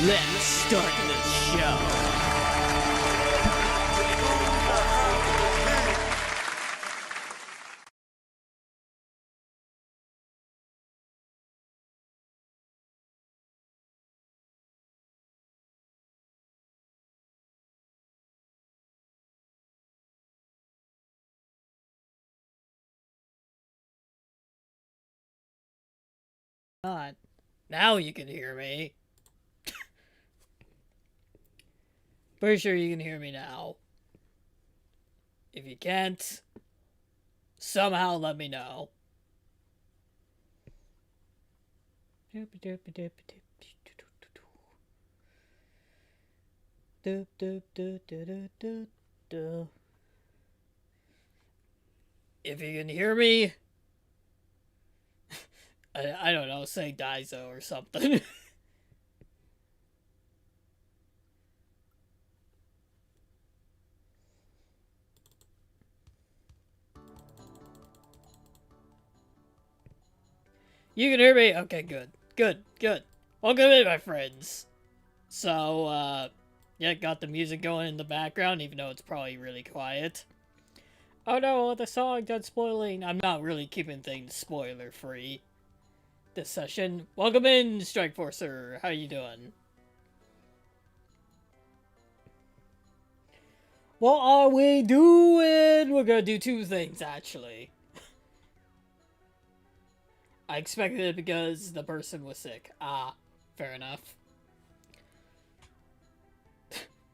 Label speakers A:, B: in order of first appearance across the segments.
A: Let's start this show.
B: Not. Now you can hear me. Pretty sure you can hear me now. If you can't, somehow let me know. If you can hear me, I don't know, say Daiso or something. You can hear me? Okay, good. Good. Welcome in, my friends. So, yeah, got the music going in the background, even though it's probably really quiet. Oh no, the song done spoiling. I'm not really keeping things spoiler-free this session. Welcome in, Strike Forcer. How you doing? What are we doing? We're gonna do two things, actually. I expected it because the person was sick. Ah, fair enough.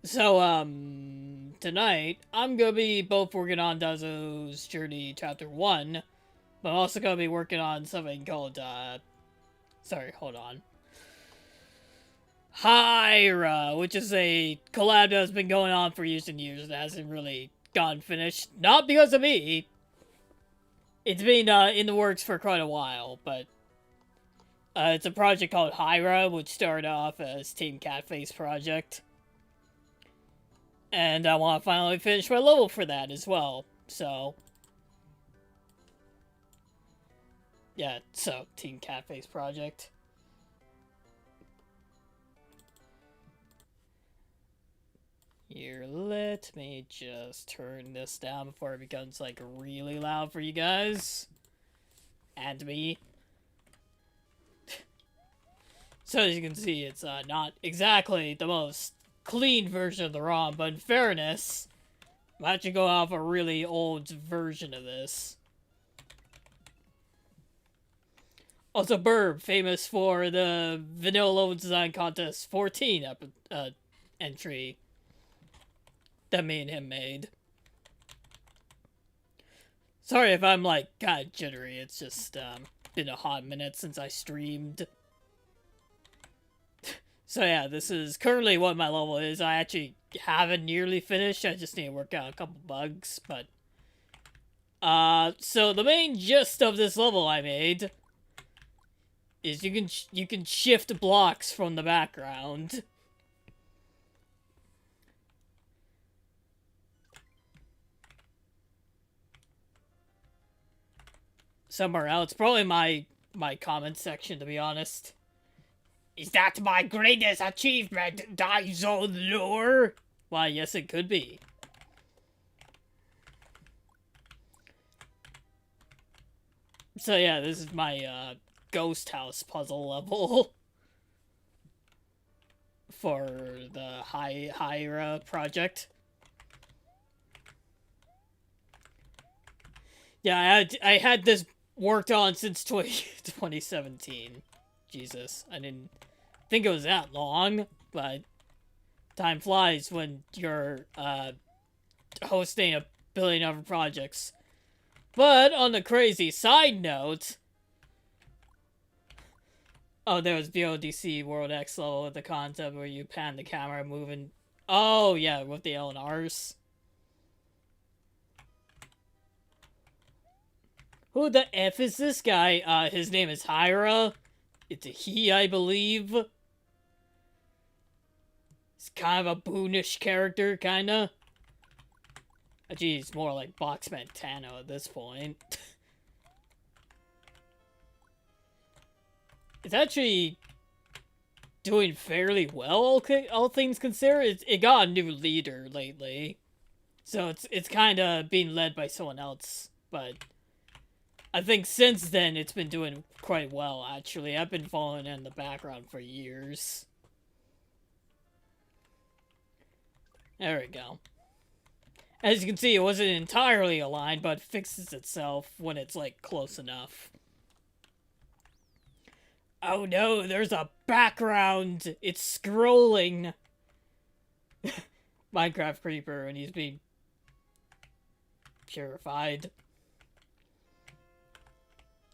B: So, tonight, I'm gonna be both working on Dazo's Journey Chapter 1, but I'm also gonna be working on something called, sorry, hold on. HIRA, which is a collab that's been going on for years and years and hasn't really gotten finished. Not because of me. It's been, in the works for quite a while, but, it's a project called HIRA, which started off as Team Catface project. And I want to finally finish my level for that as well, so... Yeah, so, Team Catface project. Here, let me just turn this down before it becomes, like, really loud for you guys. And me. So, as you can see, it's, not exactly the most clean version of the ROM, but in fairness, I'm actually going off a really old version of this. Also, Burb, famous for the Vanilla Level Design Contest 14 entry that me and him made. Sorry if I'm, like, kind of jittery. It's just, been a hot minute since I streamed. So yeah, this is currently what my level is. I actually haven't nearly finished. I just need to work out a couple bugs, but... so the main gist of this level I made is you can shift blocks from the background. Somewhere else. Probably my comment section, to be honest. Is that my greatest achievement, Daiso Lure? Why, yes it could be. So yeah, this is my, ghost house puzzle level. for the HIRA project. Yeah, I had this worked on since 2017. Jesus, I didn't think it was that long, but time flies when you're hosting a billion other projects. But on the crazy side note, oh, there was VODC World X level with the concept where you pan the camera moving. Oh yeah, with the LNRs. Who the F is this guy? His name is HIRA. It's a he, I believe. He's kind of a boonish character, kinda. Actually, he's more like Boxman Tano at this point. It's actually doing fairly well, all things considered. It got a new leader lately. So it's kind of being led by someone else, but I think since then it's been doing quite well, actually. I've been following it in the background for years. There we go. As you can see, it wasn't entirely aligned, but fixes itself when it's, like, close enough. Oh no, there's a background! It's scrolling! Minecraft Creeper, and he's being purified.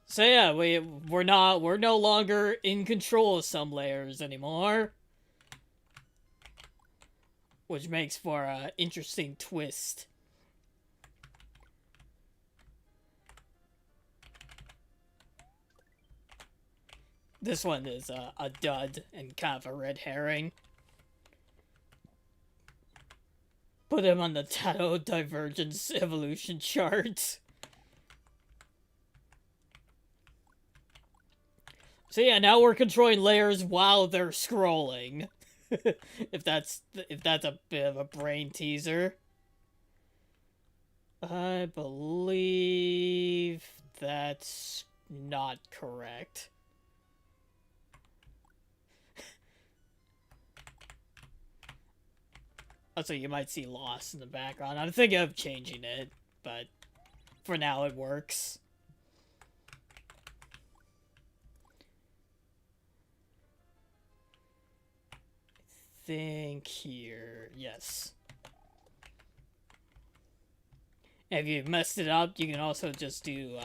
B: So yeah, we're no longer in control of some layers anymore. Which makes for an interesting twist. This one is a dud and kind of a red herring. Put him on the Tato Divergence evolution chart. So yeah, now we're controlling layers while they're scrolling. if that's a bit of a brain teaser. I believe that's not correct. Also, you might see Lost in the background. I'm thinking of changing it, but for now it works. Think here, yes. If you messed it up, you can also just do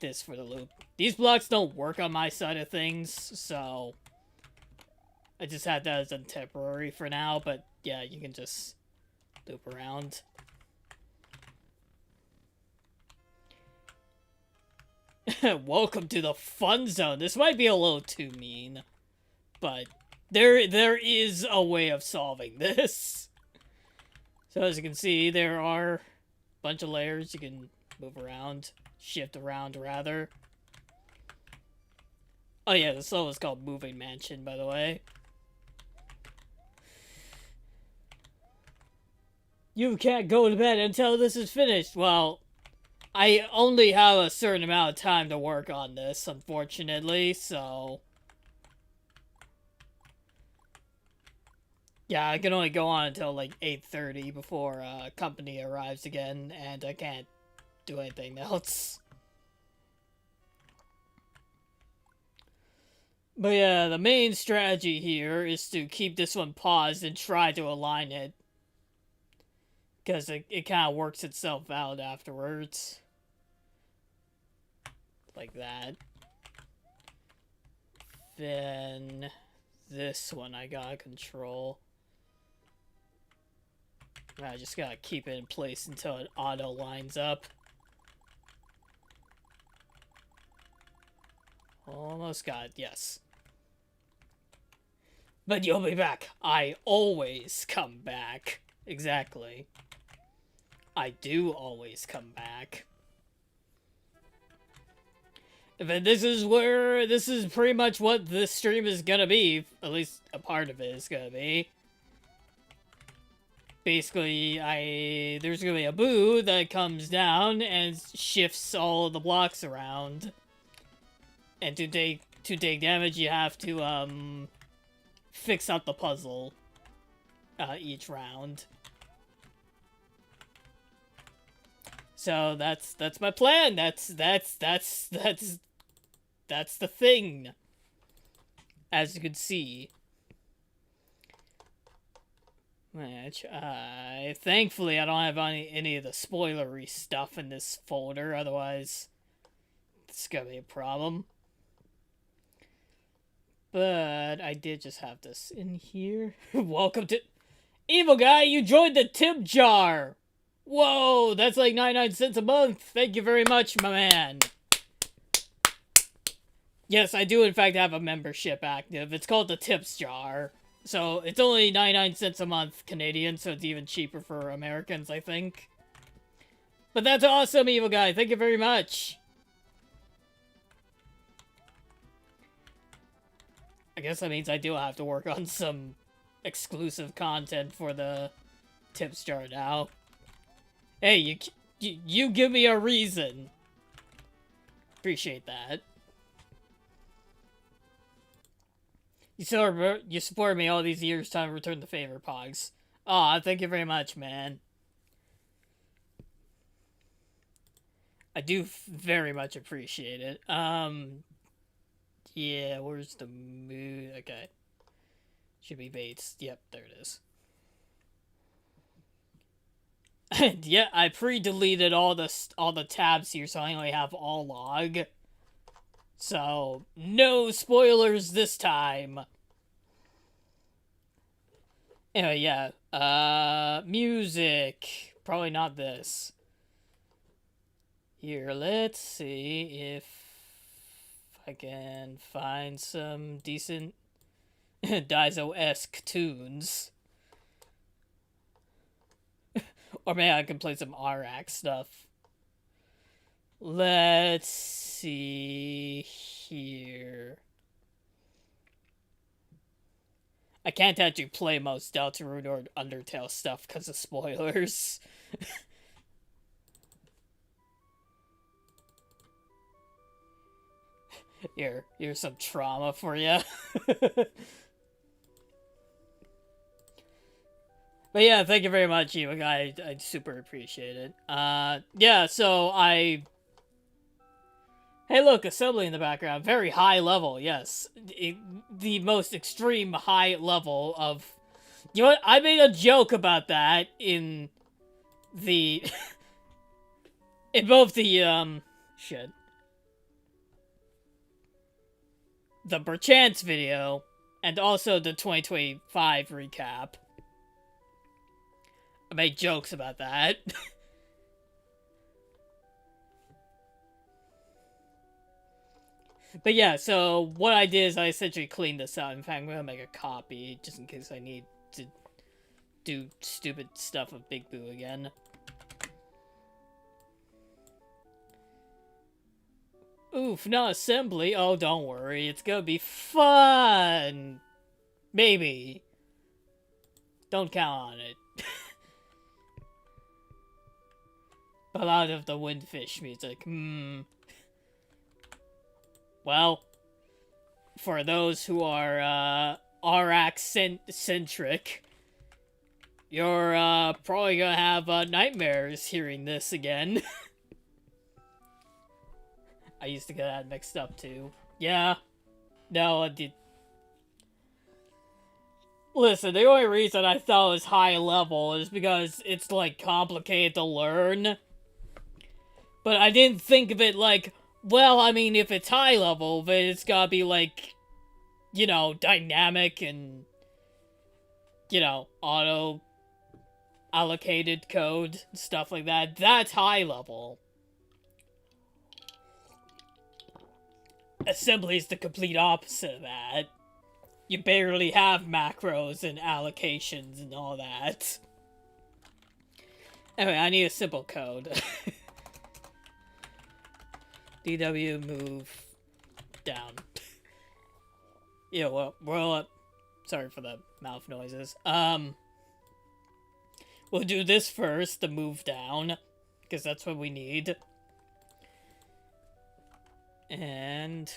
B: this for the loop. These blocks don't work on my side of things, so I just had that as a temporary for now, but yeah, you can just loop around. Welcome to the fun zone. This might be a little too mean, but there is a way of solving this. So as you can see, there are a bunch of layers you can move around, shift around rather. Oh yeah, this level is called Moving Mansion, by the way. You can't go to bed until this is finished. Well, I only have a certain amount of time to work on this, unfortunately, so yeah, I can only go on until like 8:30 before company arrives again, and I can't do anything else. But yeah, the main strategy here is to keep this one paused and try to align it. Because it kind of works itself out afterwards. Like that. Then this one I gotta control. I just gotta keep it in place until it auto lines up. Almost got it, yes. But you'll be back. I always come back. Exactly. I do always come back. But this is pretty much what this stream is gonna be. At least a part of it is gonna be. Basically, there's gonna be a boo that comes down and shifts all of the blocks around. And to take damage, you have to fix out the puzzle each round. So that's my plan. That's the thing. As you can see. Which, thankfully I don't have any of the spoilery stuff in this folder, otherwise it's gonna be a problem. But I did just have this in here. Welcome to... Evil guy, you joined the tip jar! Whoa, that's like 99 cents a month. Thank you very much, my man. Yes, I do in fact have a membership active. It's called the Tips Jar. So, it's only 99 cents a month Canadian, so it's even cheaper for Americans, I think. But that's awesome, evil guy. Thank you very much. I guess that means I do have to work on some exclusive content for the Tips Jar now. Hey, you give me a reason. Appreciate that. You supported me all these years, time to return the favor, Pogs. Aw, thank you very much, man. I do very much appreciate it. Yeah, where's the mood? Okay. Should be Bates. Yep, there it is. And yeah, I pre-deleted all the tabs here, so I only have all log. So, no spoilers this time. Anyway, yeah. Music. Probably not this. Here, let's see if I can find some decent Daiso-esque tunes. Or maybe I can play some RX stuff. Let's see here. I can't actually play most Deltarune or Undertale stuff because of spoilers. Here's some trauma for you. But yeah, thank you very much, Eva guy. I super appreciate it. Yeah, so I... Hey look, assembly in the background. Very high level, yes. The most extreme high level of... You know what? I made a joke about that in the... in both the, shit. The Perchance video, and also the 2025 recap. I made jokes about that. But yeah, so what I did is I essentially cleaned this out. In fact, I'm gonna make a copy just in case I need to do stupid stuff with Big Boo again. Oof, not assembly. Oh, don't worry. It's gonna be fun. Maybe. Don't count on it. A lot of the Windfish music. Well, for those who are RX-centric, you're probably gonna have nightmares hearing this again. I used to get that mixed up too. Yeah. No, I did. Listen, the only reason I thought it was high level is because it's, like, complicated to learn. But I didn't think of it like, well, I mean, if it's high level, then it's gotta be, like, you know, dynamic and, you know, auto-allocated code, stuff like that. That's high level. Assembly is the complete opposite of that. You barely have macros and allocations and all that. Anyway, I need a simple code. DW move down. Yeah, well, sorry for the mouth noises. We'll do this first, the move down, because that's what we need. And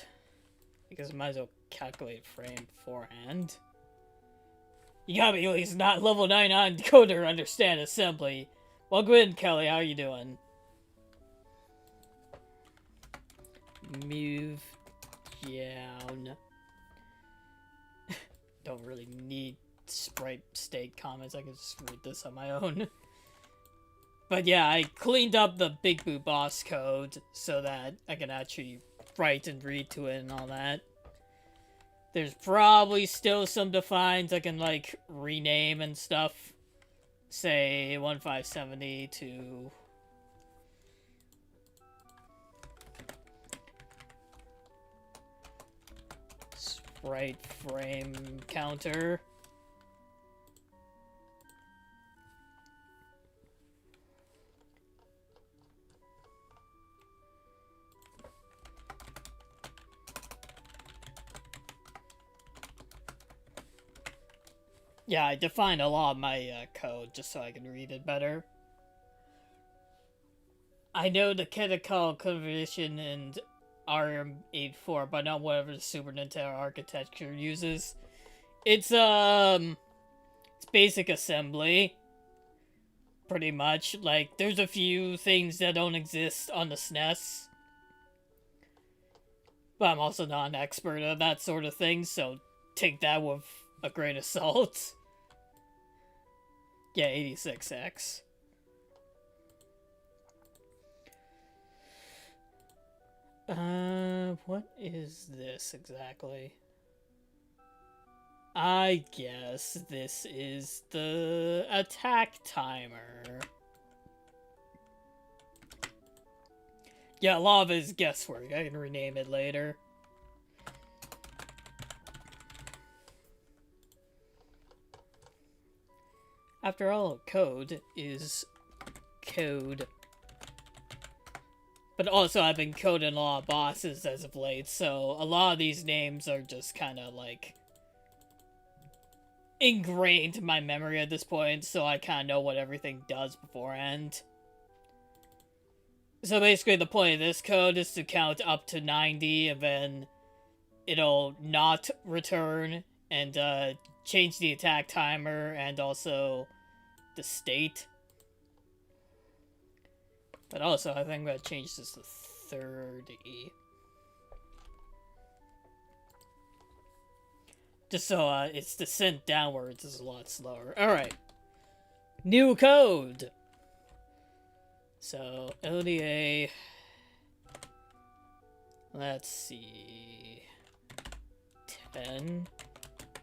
B: I guess I might as well calculate frame beforehand. You gotta be at least not level 99 coder understand assembly. Welcome in, Kelly. How you doing? Move down. Don't really need sprite state comments. I can just read this on my own. But yeah, I cleaned up the Big Boo boss code so that I can actually write and read to it and all that. There's probably still some defines I can, like, rename and stuff. Say, 1570 to... sprite frame counter. Yeah, I defined a lot of my code just so I can read it better. I know the Catacall conversion and RM84, but not whatever the Super Nintendo architecture uses. It's basic assembly. Pretty much. Like, there's a few things that don't exist on the SNES. But I'm also not an expert at that sort of thing, so take that with a grain of salt. Yeah, 86X. What is this exactly? I guess this is the attack timer. Yeah, a lot of it is guesswork. I can rename it later. After all, code is code. But also, I've been coding a lot of bosses as of late, so a lot of these names are just kind of, like, ingrained in my memory at this point, so I kind of know what everything does beforehand. So basically, the point of this code is to count up to 90, and then it'll not return, and, change the attack timer, and also the state. But also, I think I'm going to change this to 30. Just so, its descent downwards is a lot slower. Alright. New code! So, LDA... Let's see... 10...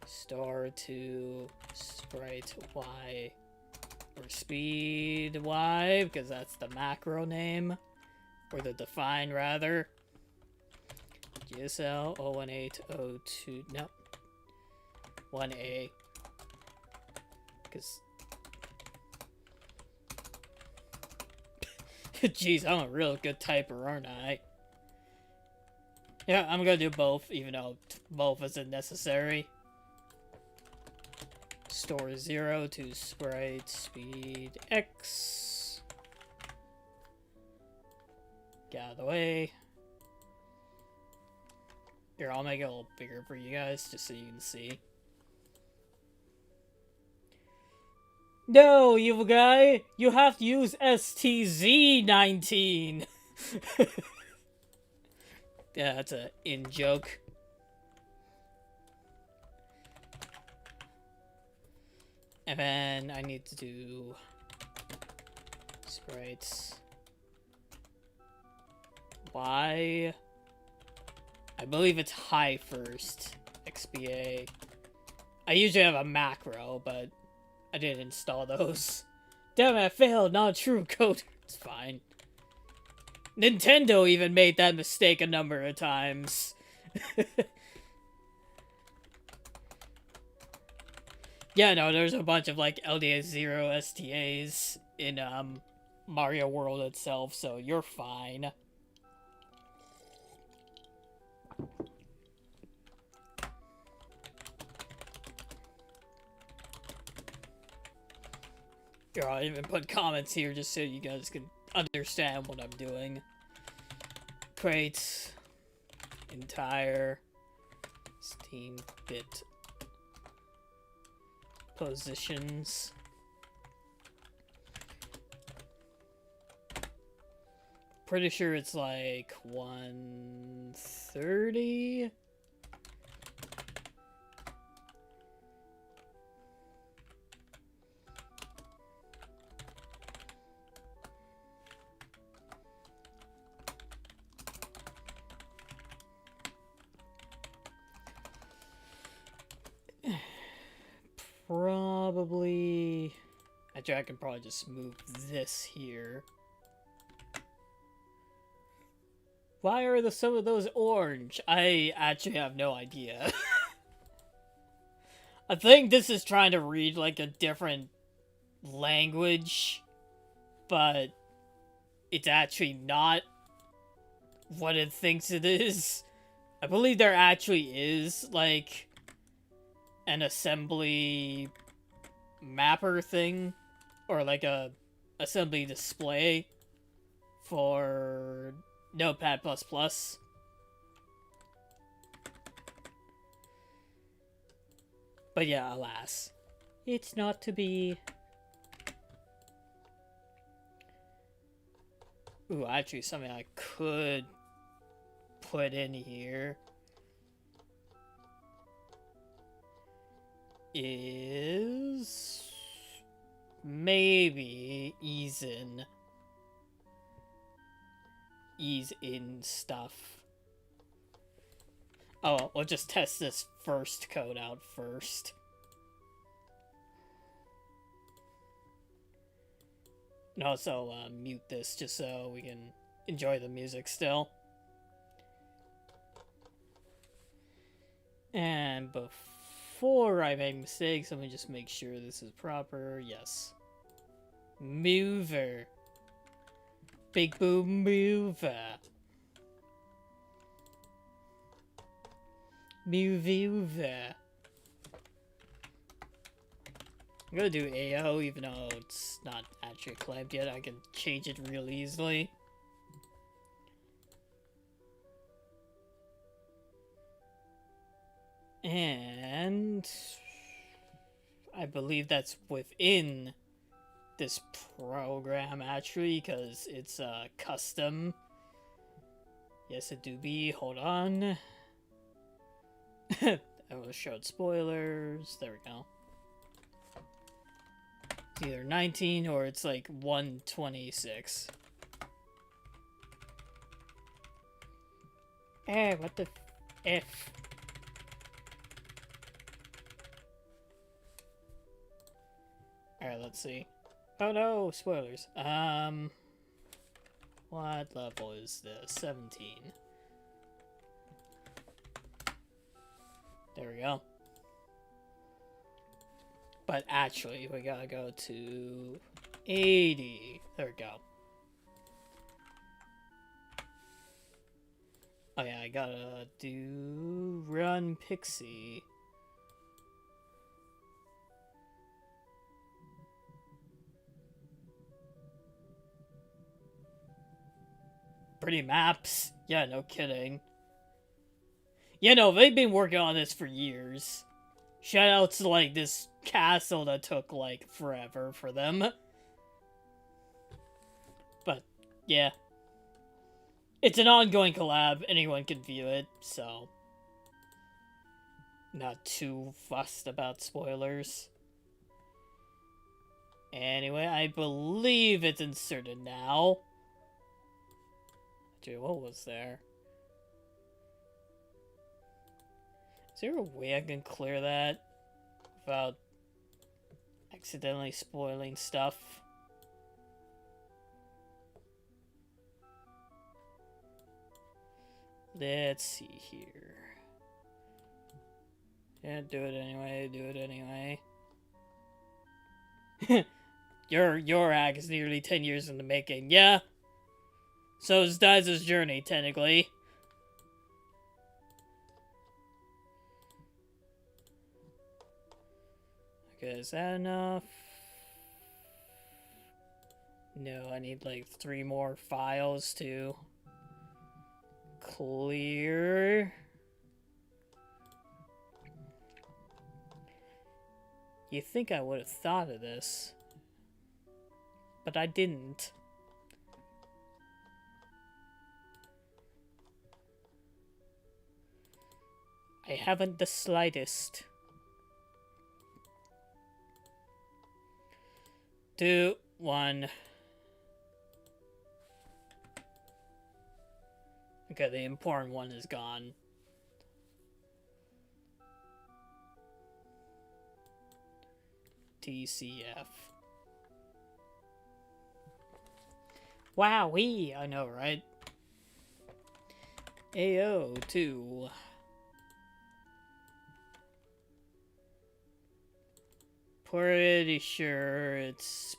B: Star to sprite Y... Or speed Y, because that's the macro name. Or the define, rather. GSL 01802... No. 1A. Because... Jeez, I'm a real good typer, aren't I? Yeah, I'm gonna do both, even though both isn't necessary. Store 0 to sprite speed X. Get out of the way. Here, I'll make it a little bigger for you guys, just so you can see. No, evil guy! You have to use STZ19! Yeah, that's a in-joke. And then I need to do sprites Y. I believe it's high first. XBA. I usually have a macro, but I didn't install those. Damn it, I failed. Not a true coder. It's fine. Nintendo even made that mistake a number of times. Yeah, no, there's a bunch of, like, LDA 0 STAs in, Mario World itself, so you're fine. Here, I'll even put comments here just so you guys can understand what I'm doing. Crates. Entire. Steam bit. positions. Pretty sure it's like 130. Probably... Actually, I can probably just move this here. Why are some of those orange? I actually have no idea. I think this is trying to read like a different language, but it's actually not what it thinks it is. I believe there actually is like an assembly mapper thing, or like a assembly display for Notepad++. But yeah, alas, it's not to be. Ooh, actually something I could put in here is maybe ease in stuff. Oh, we'll just test this first code out first. And also mute this just so we can enjoy the music still. And before I make mistakes, let me just make sure this is proper. Yes. Mover. Big boom mover. Mover. I'm gonna do AO even though it's not actually clamped yet. I can change it real easily. And I believe that's within this program actually, because it's custom. Yes, it do be. Hold on. I was showed spoilers. There we go. It's either 19 or it's like 126. Eh, what the F? Alright, let's see. Oh no, spoilers. What level is this? 17. There we go. But actually, we gotta go to 80. There we go. Oh yeah, I gotta do run Pixie. Pretty maps. Yeah, no kidding. You know, they've been working on this for years. Shoutouts to, like, this castle that took, like, forever for them. But, yeah. It's an ongoing collab. Anyone can view it, so... Not too fussed about spoilers. Anyway, I believe it's inserted now. Dude, what was there? Is there a way I can clear that without accidentally spoiling stuff? Let's see here. Yeah, do it anyway. Your hack is nearly 10 years in the making. Yeah. So is Dice's journey, technically. Okay, is that enough? No, I need like 3 more files to clear. You think I would have thought of this, but I didn't. I haven't the slightest. 2, 1. Okay, the important one is gone. TCF. Wowee! I know, right? AO2. Pretty sure it's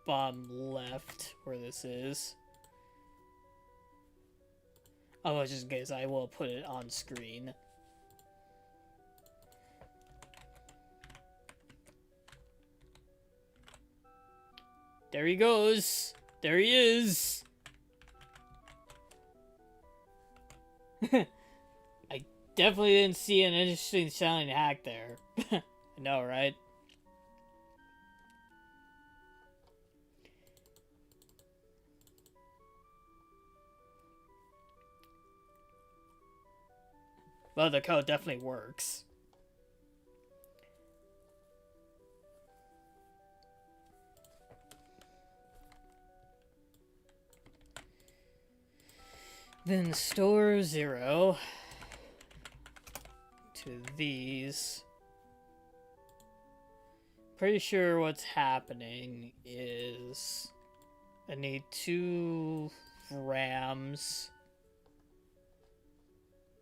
B: bottom left where this is. Oh, just in case, I will put it on screen. There he goes! There he is! I definitely didn't see an interesting sounding hack there. I know, right? Well, the code definitely works. Then store 0 to these. Pretty sure what's happening is I need 2 RAMs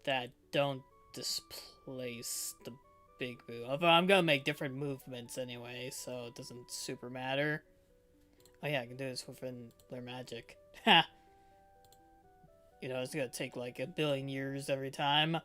B: that don't displace the big boo. Although I'm gonna make different movements anyway, so it doesn't super matter. Oh yeah, I can do this within Lunar Magic. Ha! You know, it's gonna take like 1 billion years every time.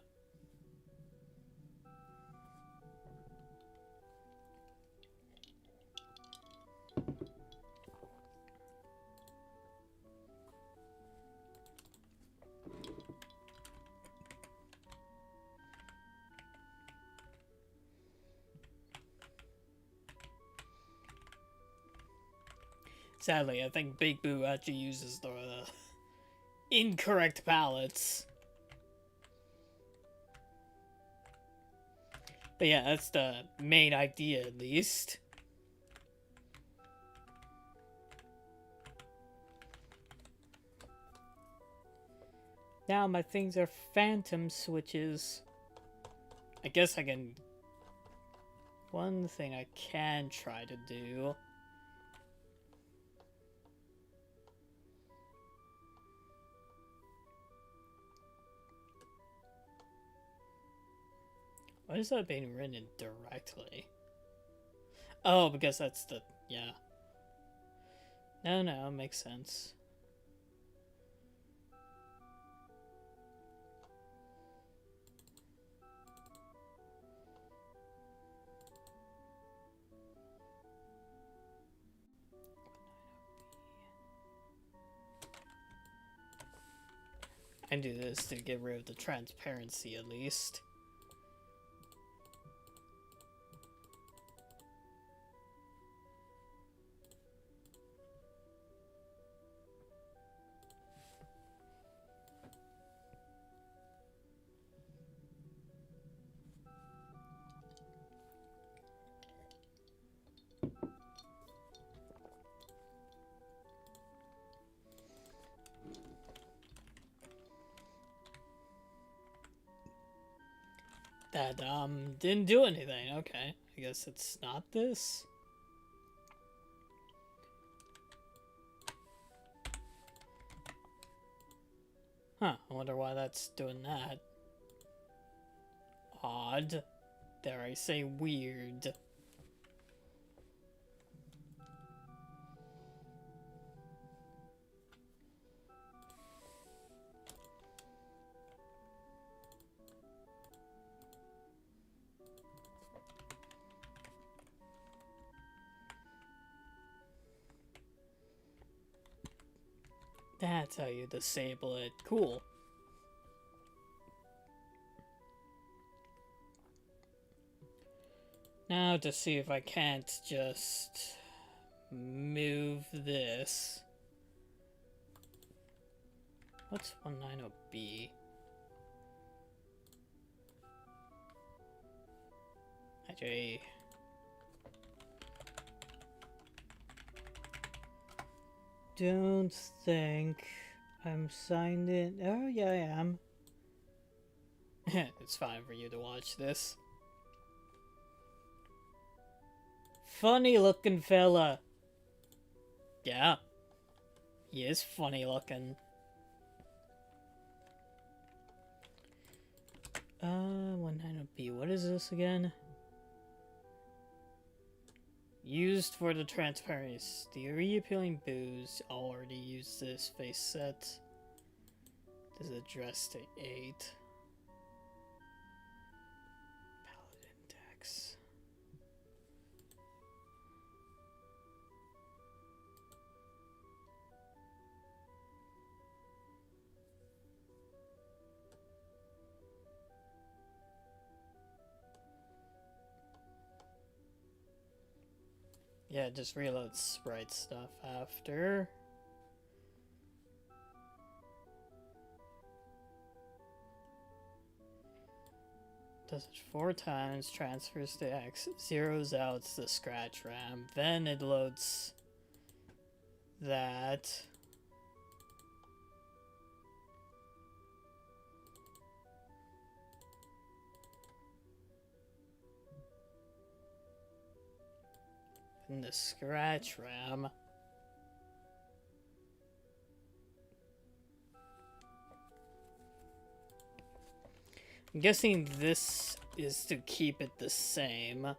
B: Sadly, I think Big Boo actually uses the incorrect palettes. But yeah, that's the main idea, at least. Now my things are phantom switches. I guess I can... One thing I can try to do... Why is that being written directly? Oh, because that's the... yeah. No, makes sense. I do this to get rid of the transparency, at least. That, didn't do anything. Okay. I guess it's not this? Huh. I wonder why that's doing that. Odd. Dare I say weird. That's how you disable it. Cool. Now to see if I can't just move this. What's 190B? Actually, don't think I'm signed in. Oh yeah, I am. It's fine for you to watch this. Funny looking fella. Yeah. He is funny looking. 190B. What is this again? Used for the transparency. The reappealing booze already used this face set. This is addressed to 8. Palette index. Yeah, just reload sprite stuff after. Does it 4 times, transfers to X, zeroes out the scratch RAM, then it loads that. In the scratch RAM. I'm guessing this is to keep it the same.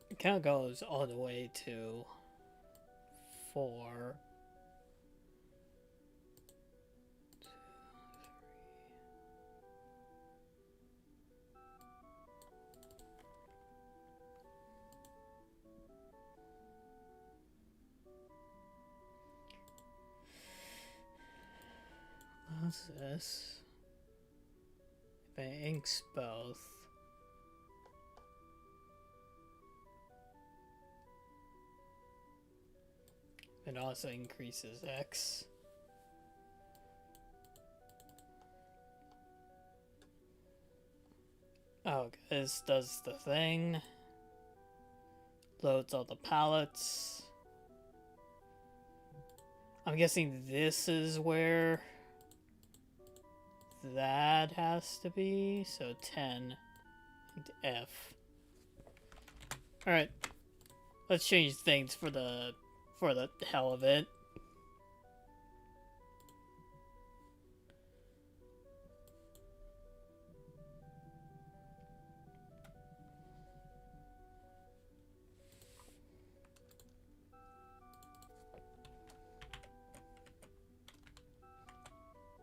B: It kind of goes all the way to 4. What's this? If I inks both. It also increases X. Oh, this does the thing. Loads all the palettes. I'm guessing this is where that has to be. So 10 into F. Alright. Let's change things for the hell of it.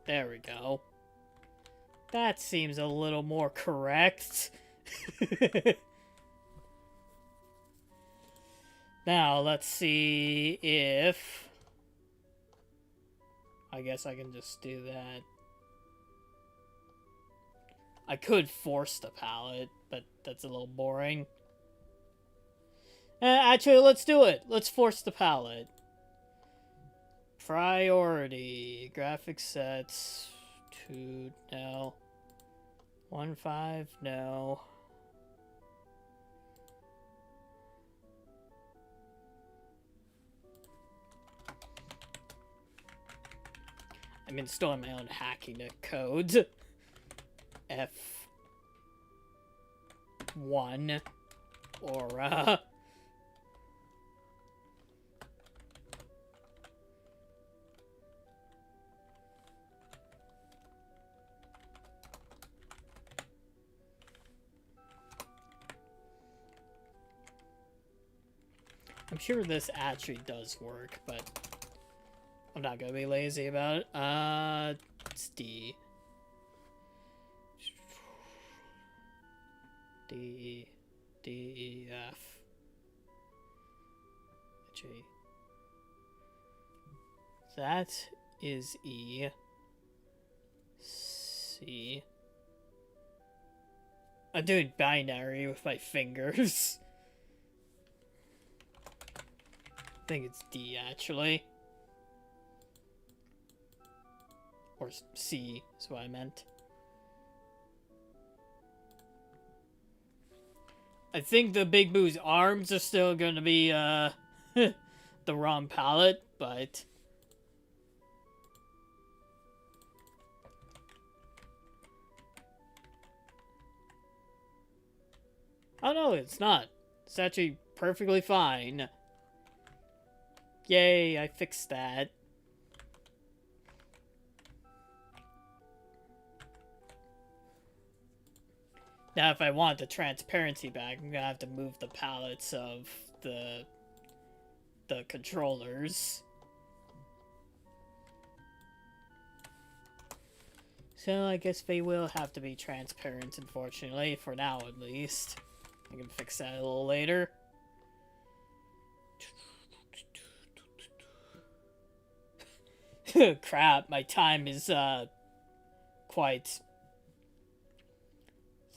B: There we go. That seems a little more correct. Now, let's see if... I guess I can just do that. I could force the palette, but that's a little boring. Actually, let's do it. Let's force the palette. Priority. Graphic sets. 2, no. 1.5, no. I'm installing my own hacking code. F1 Aura. I'm sure this actually does work, but I'm not gonna be lazy about it. It's D. D, E, F, G. That is E. C. I'm doing binary with my fingers. I think it's D, actually. Or C is what I meant. I think the Big Boo's arms are still gonna be, the wrong palette, but... Oh no, it's not. It's actually perfectly fine. Yay, I fixed that. Now, if I want the transparency back, I'm gonna have to move the palettes of the controllers. So I guess they will have to be transparent, unfortunately, for now at least. I can fix that a little later. Crap, my time is quite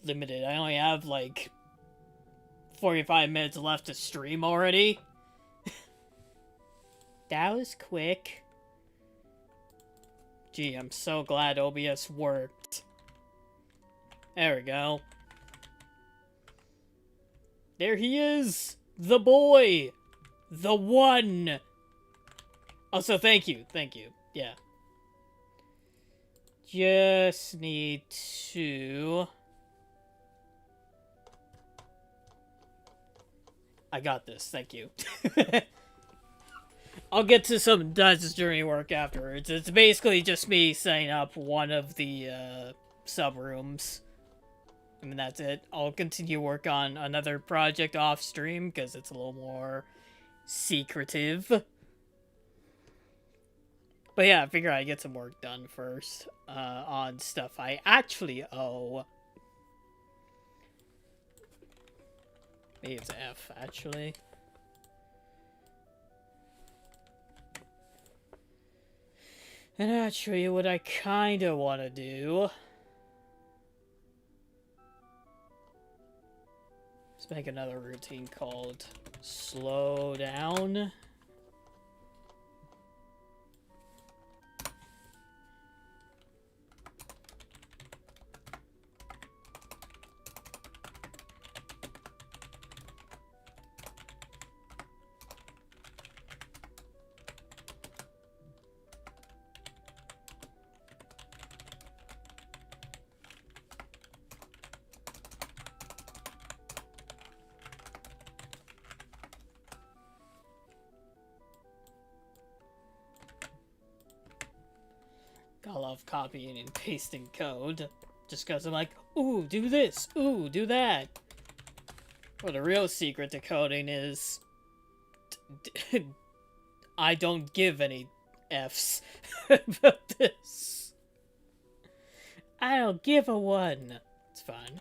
B: limited. I only have like 45 minutes left to stream already. That was quick. Gee, I'm so glad OBS worked. There we go. There he is! The boy! The one! Also, thank you. Thank you. Yeah. Just need to... I got this. Thank you. I'll get to some Dungeons Journey work afterwards. It's basically just me setting up one of the sub-rooms. I mean, that's it. I'll continue work on another project off stream because it's a little more secretive. But yeah, I figure I'd get some work done first on stuff I actually owe. Maybe it's F, actually. And actually, what I kind of want to do... Let's make another routine called Slow Down. I love copying and pasting code. Just because I'm like, ooh, do this, ooh, do that. Well, the real secret to coding is... I don't give any Fs about this. I don't give a one. It's fine.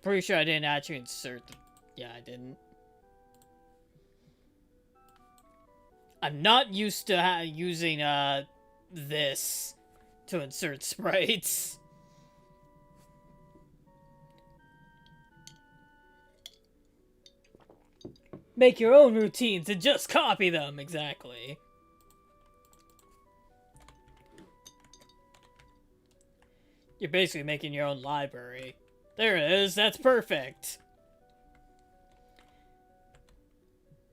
B: Pretty sure I didn't actually insert the... Yeah, I didn't. I'm not used to using, this to insert sprites. Make your own routines and just copy them, exactly. You're basically making your own library. There it is, that's perfect.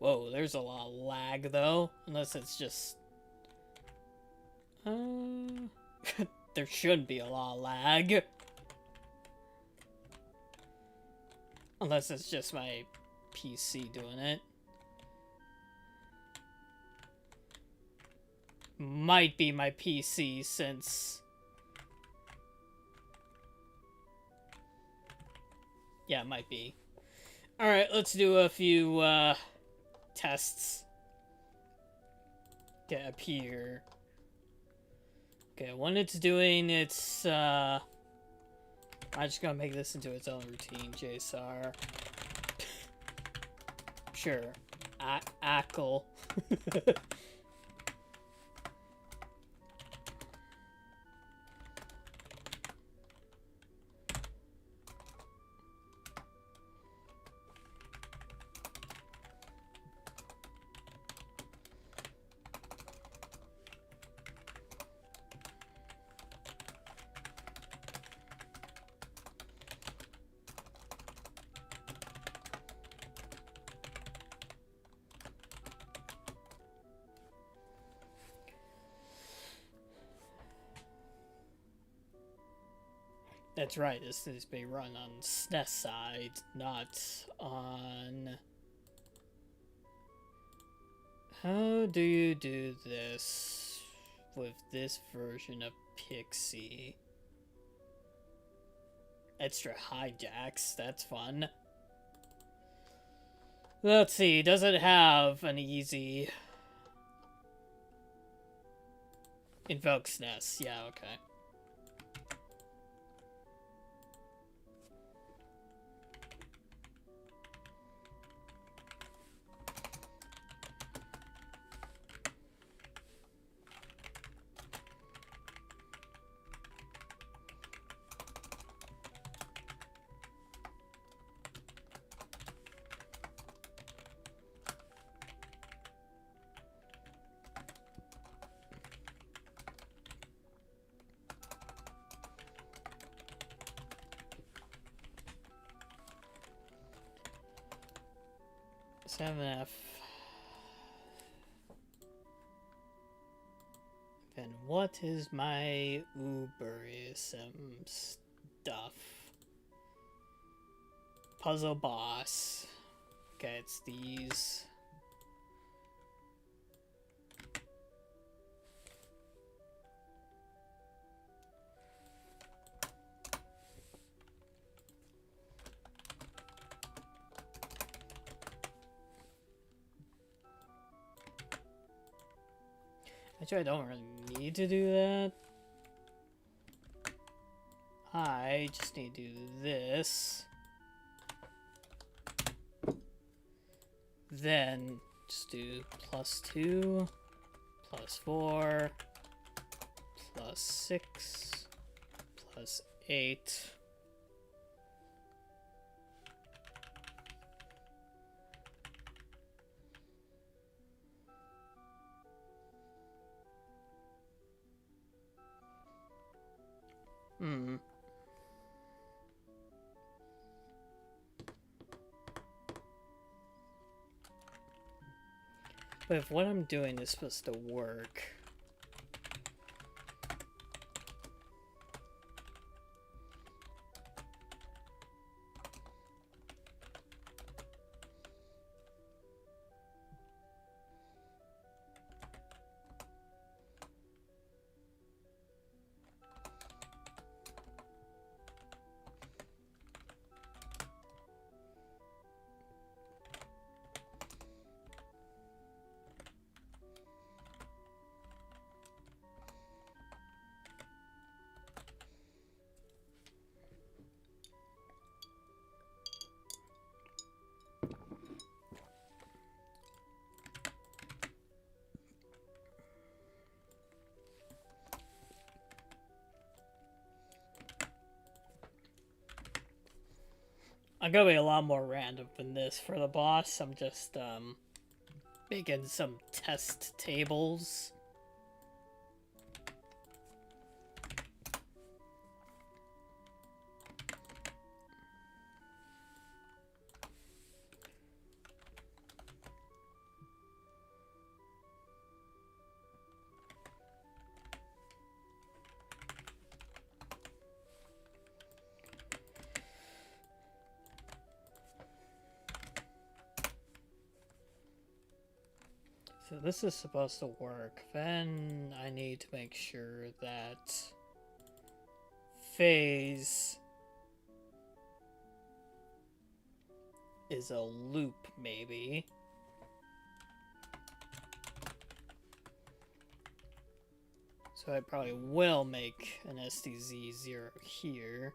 B: Whoa, there's a lot of lag though. Unless it's just... there shouldn't be a lot of lag. Unless it's just my PC doing it. Might be my PC since... Yeah, it might be. Alright, let's do a few tests. Get up here. Okay, when it's doing its, I'm just gonna make this into its own routine, JSR. Sure. Ackle. That's right, this is being run on SNES side, not on... How do you do this with this version of Pixie? Extra hijacks, that's fun. Let's see, does it have an easy... Invoke SNES, yeah, okay. F. Then what is my Uberism stuff? Puzzle boss. Okay, it's these. Actually, I don't really need to do that. I just need to do this. Then just do +2, +4, +6, +8. But if what I'm doing is supposed to work... I'm gonna be a lot more random than this for the boss. I'm just, making some test tables. So this is supposed to work. Then I need to make sure that phase is a loop, maybe. So I probably will make an STZ0 here.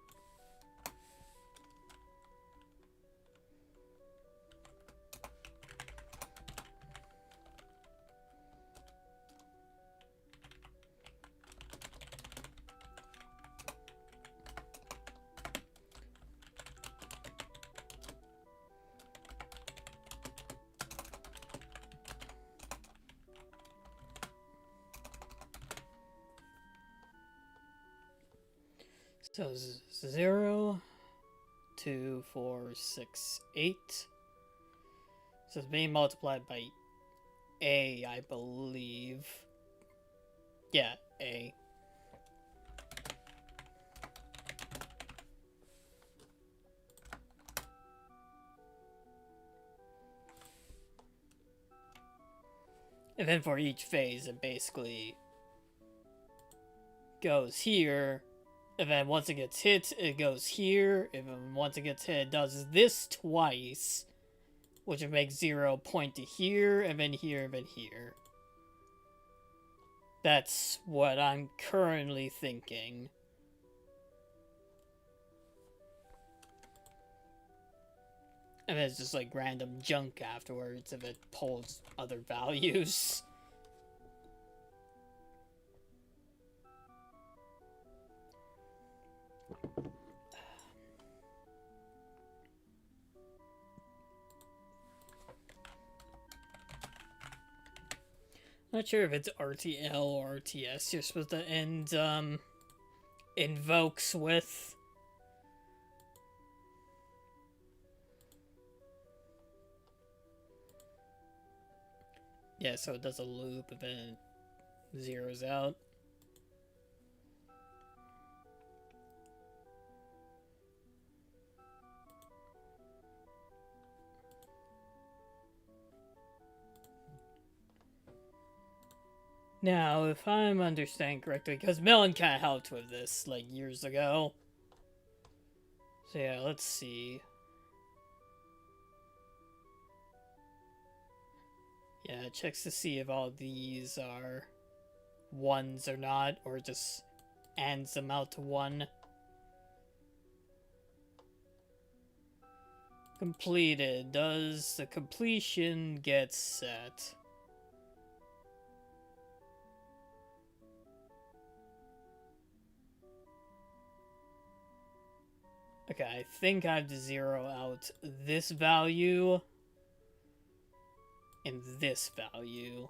B: So 0, 2, 4, 6, 8. So it's being multiplied by A, I believe. Yeah, A. And then for each phase, it basically goes here. And then once it gets hit, it goes here. And then once it gets hit, it does this twice. Which would make 0 point to here, and then here, and then here. That's what I'm currently thinking. And then it's just like random junk afterwards if it pulls other values. Not sure if it's RTL or RTS you're supposed to end invokes with. Yeah, so it does a loop and then it zeroes out. Now, if I'm understanding correctly, because Melon kind of helped with this, like, years ago. So yeah, let's see. Yeah, it checks to see if all these are ones or not, or just ends them out to 1. Completed. Does the completion get set? Okay, I think I have to zero out this value and this value.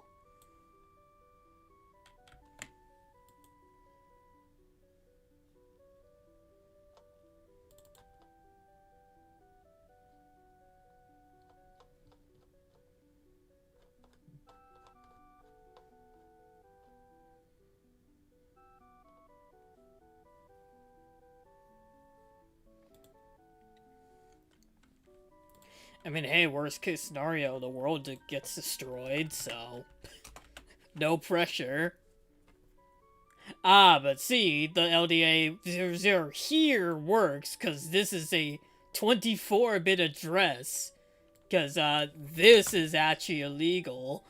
B: I mean, hey, worst case scenario, the world gets destroyed, so no pressure. Ah, but see, the LDA00 here works, because this is a 24-bit address, because this is actually illegal.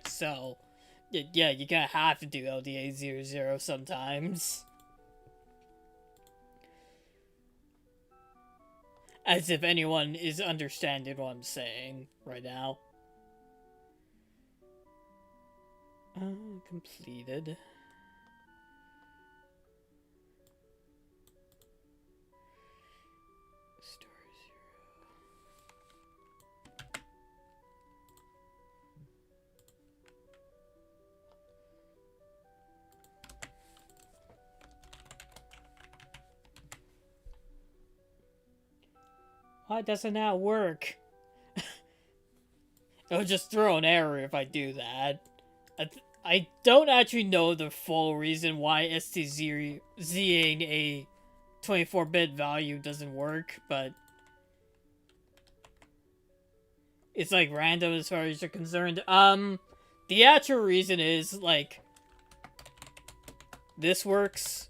B: So, yeah, you gotta have to do LDA00 sometimes. As if anyone is understanding what I'm saying right now. Completed. Star 0. Why doesn't that work? It'll just throw an error if I do that. I don't actually know the full reason why STZ ing a 24-bit value doesn't work, but it's like random as far as you're concerned. The actual reason is like this works,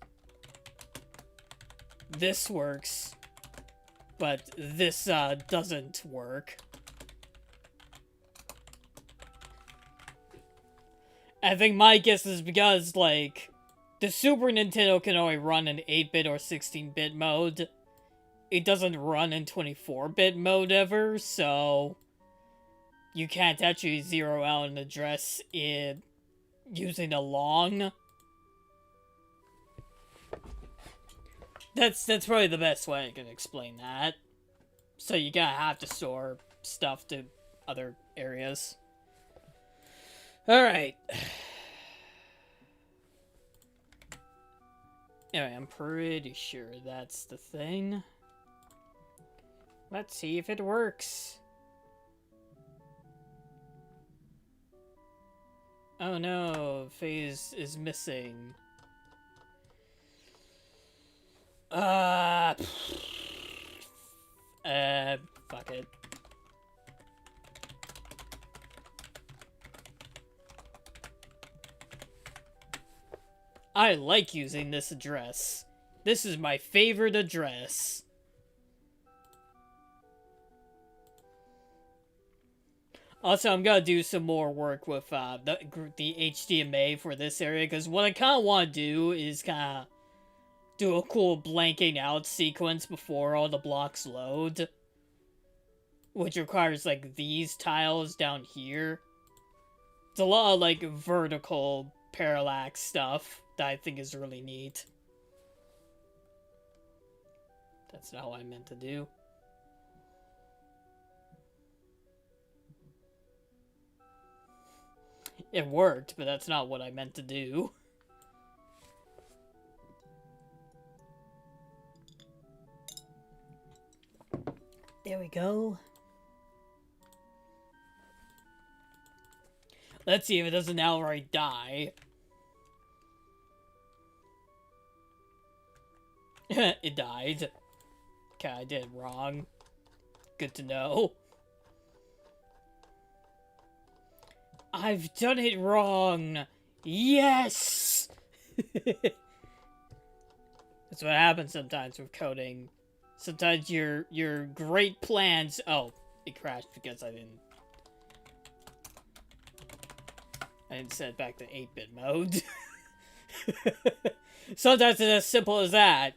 B: but this doesn't work. I think my guess is because like the Super Nintendo can only run in 8-bit or 16-bit mode. It doesn't run in 24-bit mode ever, so you can't actually zero out an address using a long. That's probably the best way I can explain that. So you gotta have to store stuff to other areas. Alright. Anyway, I'm pretty sure that's the thing. Let's see if it works. Oh no, phase is missing. Fuck it. I like using this address. This is my favorite address. Also, I'm gonna do some more work with the HDMA for this area, because what I kind of want to do is kind of do a cool blanking out sequence before all the blocks load. Which requires, like, these tiles down here. It's a lot of, like, vertical parallax stuff that I think is really neat. That's not what I meant to do. It worked, but that's not what I meant to do. There we go. Let's see if it doesn't outright die. It died. Okay, I did it wrong. Good to know. I've done it wrong! Yes! That's what happens sometimes with coding. Sometimes your great plans... Oh, it crashed because I didn't set it back to 8-bit mode. Sometimes it's as simple as that.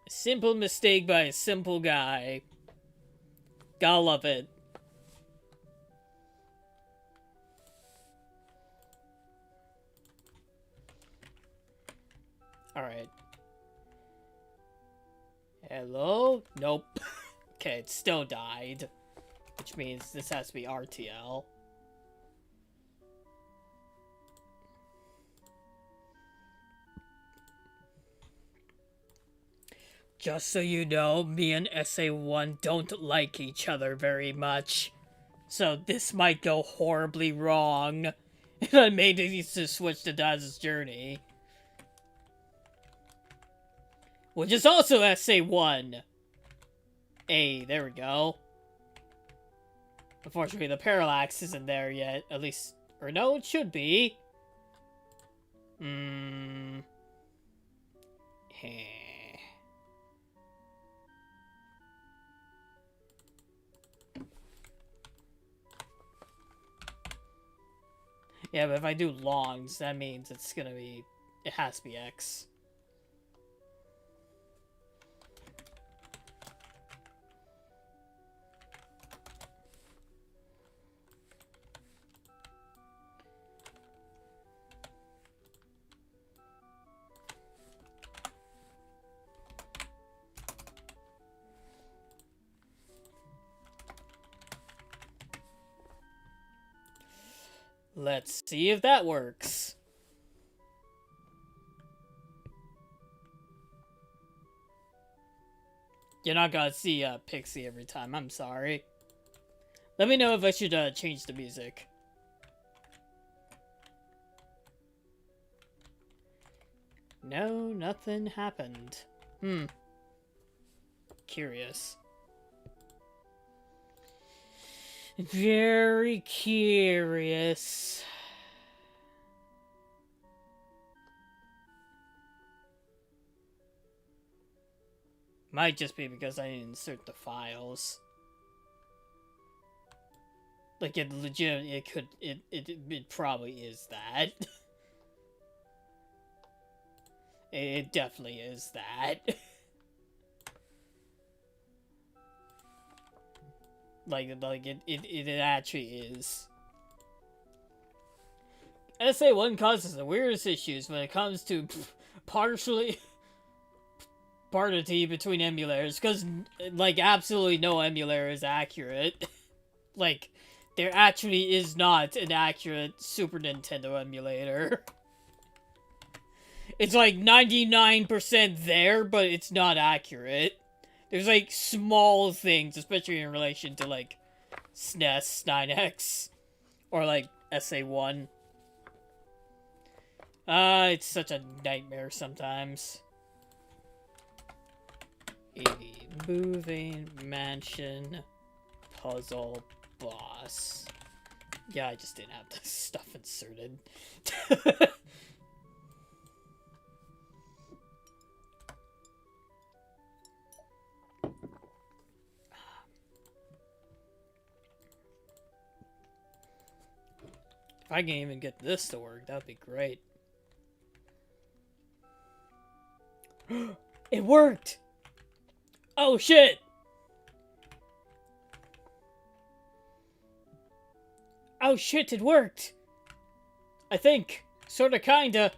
B: A simple mistake by a simple guy. Gotta love it. Alright. Hello? Nope. Okay, it still died. Which means this has to be RTL. Just so you know, me and SA1 don't like each other very much. So this might go horribly wrong. And I may need to switch to Daz's Journey. Which is also SA1. Hey, there we go. Unfortunately, the parallax isn't there yet. At least, or no, it should be. Yeah, but if I do longs, that means it's gonna be... It has to be X. Let's see if that works. You're not gonna see Pixie every time, I'm sorry. Let me know if I should change the music. No, nothing happened. Curious. Very curious. Might just be because I didn't insert the files. Like, it legit, it probably is that. It definitely is that. it actually is. SA1 causes the weirdest issues when it comes to partially parity between emulators, because, like, absolutely no emulator is accurate. Like, there actually is not an accurate Super Nintendo emulator. It's like 99% there, but it's not accurate. There's like small things, especially in relation to like SNES 9X or like SA1. It's such a nightmare sometimes. 80 moving mansion puzzle boss. Yeah, I just didn't have the stuff inserted. If I can even get this to work, that'd be great. It worked! Oh shit! Oh shit, it worked! I think. Sorta, kinda.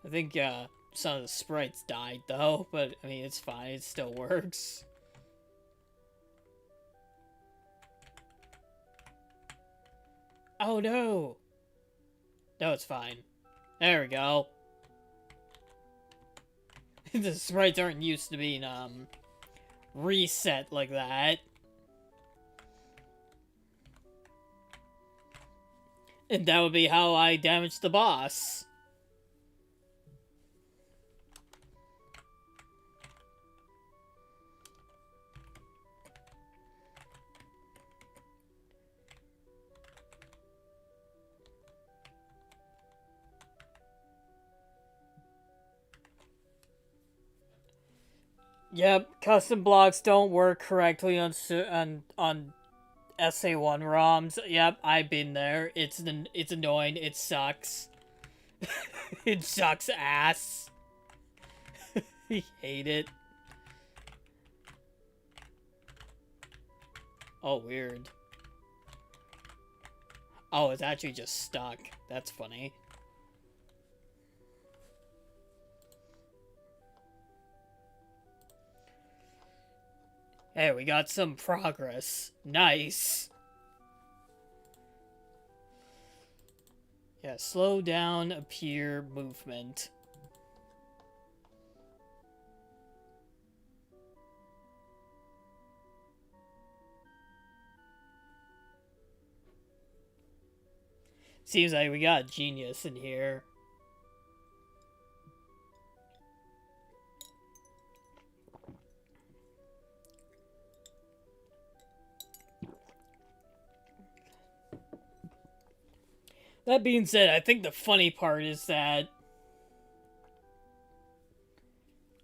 B: I think, some of the sprites died, though, but, I mean, it's fine. It still works. Oh, no! No, it's fine. There we go. The sprites aren't used to being, reset like that. And that would be how I damaged the boss. Yep, custom blocks don't work correctly on SA1 ROMs. Yep, I've been there. It's annoying. It sucks. It sucks ass. I hate it. Oh, weird. Oh, it's actually just stuck. That's funny. Hey, we got some progress. Nice. Yeah, slow down, appear, movement. Seems like we got a genius in here. That being said, I think the funny part is that...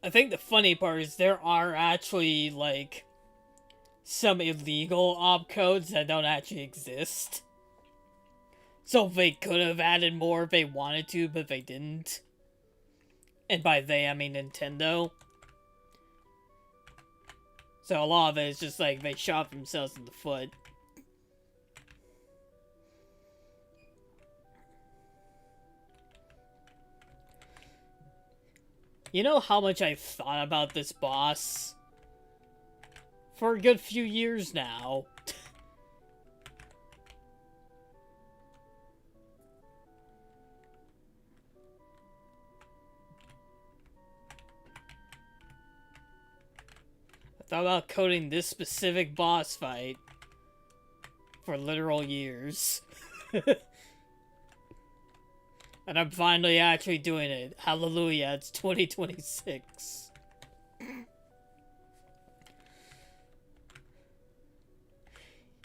B: there are actually, like, some illegal opcodes that don't actually exist. So they could have added more if they wanted to, but they didn't. And by they, I mean Nintendo. So a lot of it is just like, they shot themselves in the foot. You know how much I've thought about this boss? For a good few years now. I thought about coding this specific boss fight for literal years. And I'm finally actually doing it. Hallelujah, it's 2026.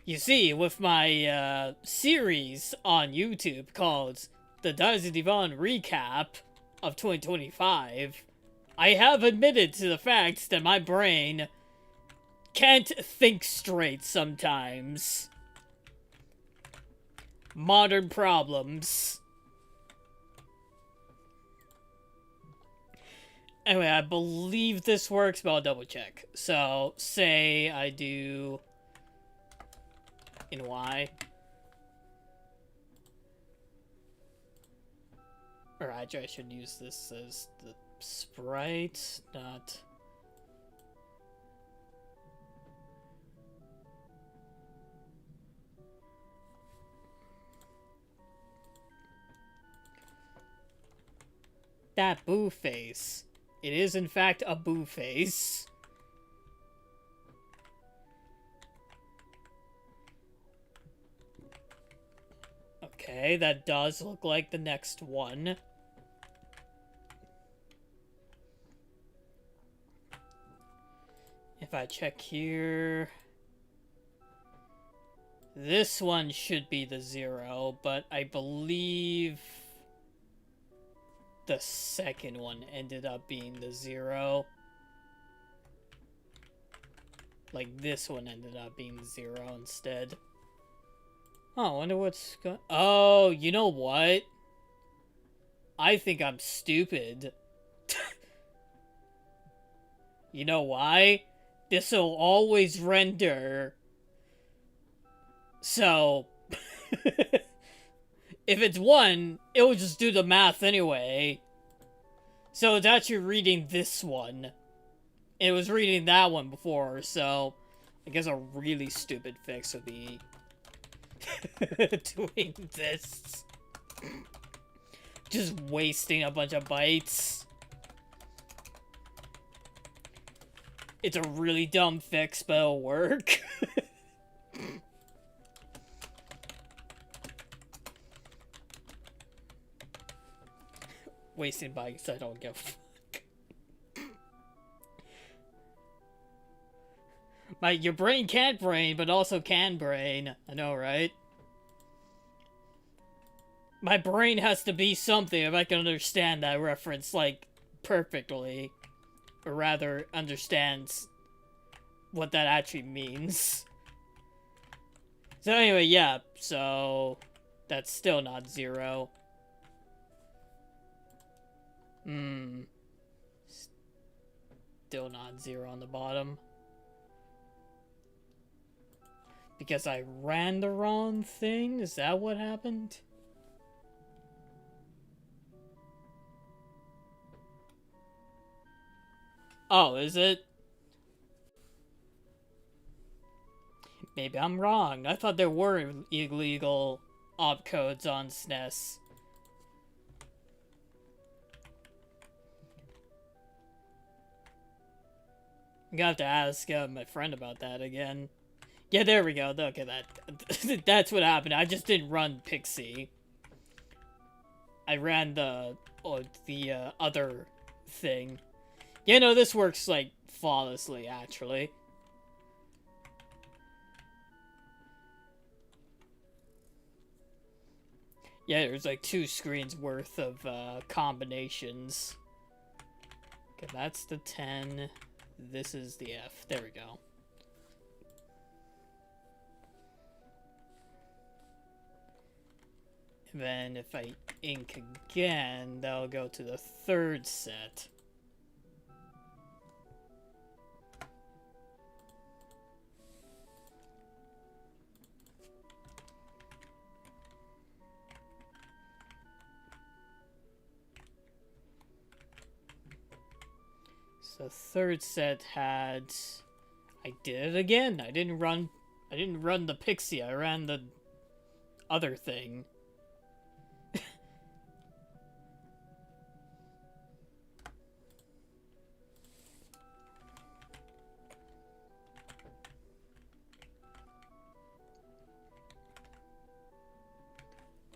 B: You see, with my series on YouTube called The Dynasty Divan Recap of 2025, I have admitted to the fact that my brain can't think straight sometimes. Modern problems. Anyway, I believe this works, but I'll double check. So, say I do in Y. Or actually, I should use this as the sprite, not... That boo face. It is, in fact, a boo face. Okay, that does look like the next one. If I check here... This one should be the 0, but I believe... the second one ended up being the 0. Like, this one ended up being 0 instead. Oh, I wonder what's going... Oh, you know what? I think I'm stupid. You know why? This'll always render. So... if it's 1, it will just do the math anyway. So it's actually reading this one. It was reading that one before, so... I guess a really stupid fix would be... doing this. Just wasting a bunch of bytes. It's a really dumb fix, but it'll work. Wasting bytes, I don't give a fuck. Your brain can't brain, but also can brain. I know, right? My brain has to be something if I can understand that reference, like, perfectly. Or rather, understands what that actually means. So anyway, yeah, so... that's still not 0. Still not 0 on the bottom. Because I ran the wrong thing? Is that what happened? Oh, is it? Maybe I'm wrong. I thought there were illegal opcodes on SNES. I'm gonna have to ask my friend about that again. Yeah, there we go. Okay, that's what happened. I just didn't run Pixie. I ran the other thing. Yeah, no, this works, like, flawlessly, actually. Yeah, there's, like, 2 screens worth of combinations. Okay, that's the 10. This is the F. There we go. And then if I ink again, that'll go to the 3rd set. So 3rd set had... I did it again. I didn't run the Pixie. I ran the other thing.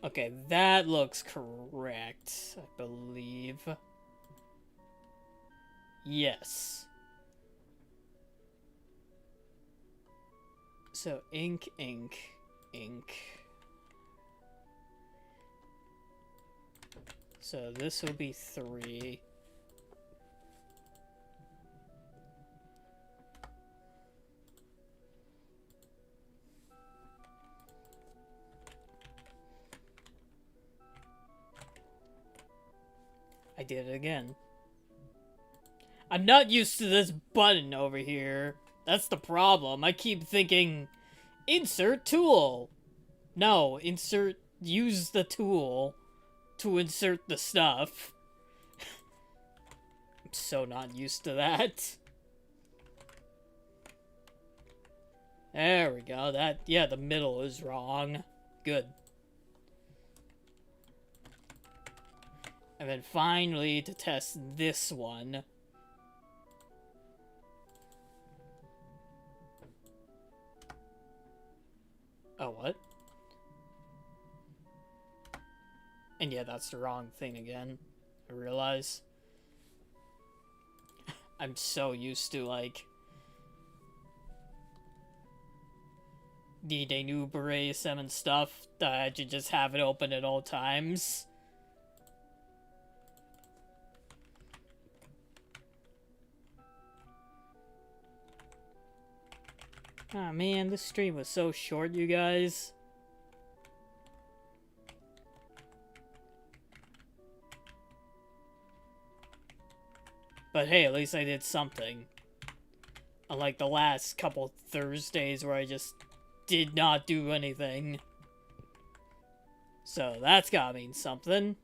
B: Okay, that looks correct, I believe. Yes. So, ink, ink, ink. So, this will be 3. I did it again. I'm not used to this button over here. That's the problem. I keep thinking, insert tool. No, use the tool to insert the stuff. I'm so not used to that. There we go. Yeah, the middle is wrong. Good. And then finally, to test this one. Oh, what? And yeah, that's the wrong thing again. I realize. I'm so used to, like, needing Uber ASM and stuff that I should just have it open at all times. Ah, man, this stream was so short, you guys. But hey, at least I did something. Unlike the last couple Thursdays where I just did not do anything. So that's gotta mean something.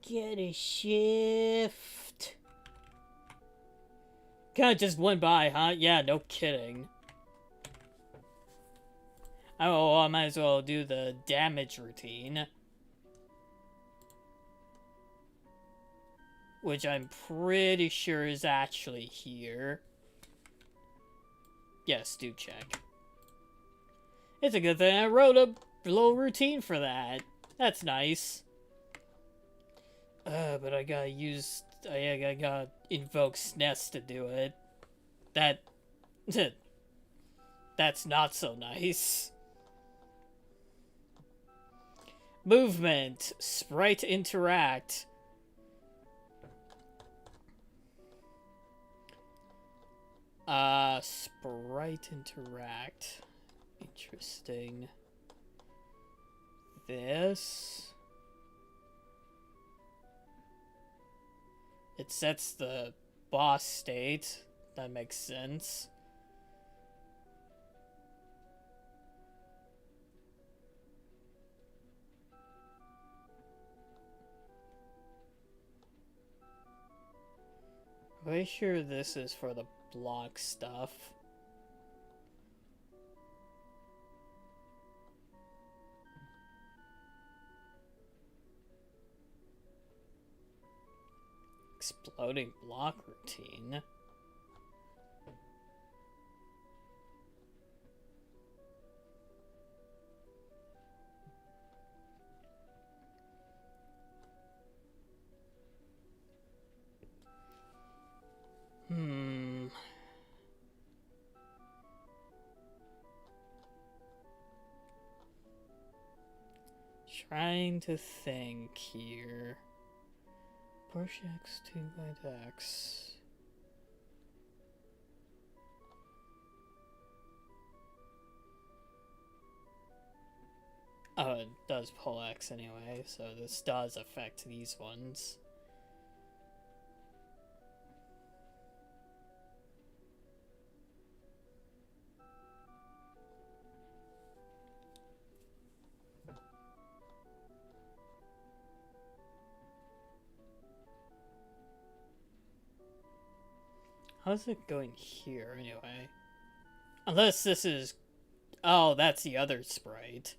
B: Get a shift. Kinda just went by, huh? Yeah, no kidding. Oh, I might as well do the damage routine. Which I'm pretty sure is actually here. Yes, do check. It's a good thing I wrote a little routine for that. That's nice. But I gotta use... I gotta invoke SNES to do it. That's not so nice. Movement. Sprite interact. Sprite interact. Interesting. This. It sets the boss state. That makes sense. Are you sure this is for the block stuff? Exploding block routine. Trying to think here. Push X2 by X. Oh, it does pull X anyway, so this does affect these ones. How's it going here, anyway? Unless this is... Oh, that's the other sprite.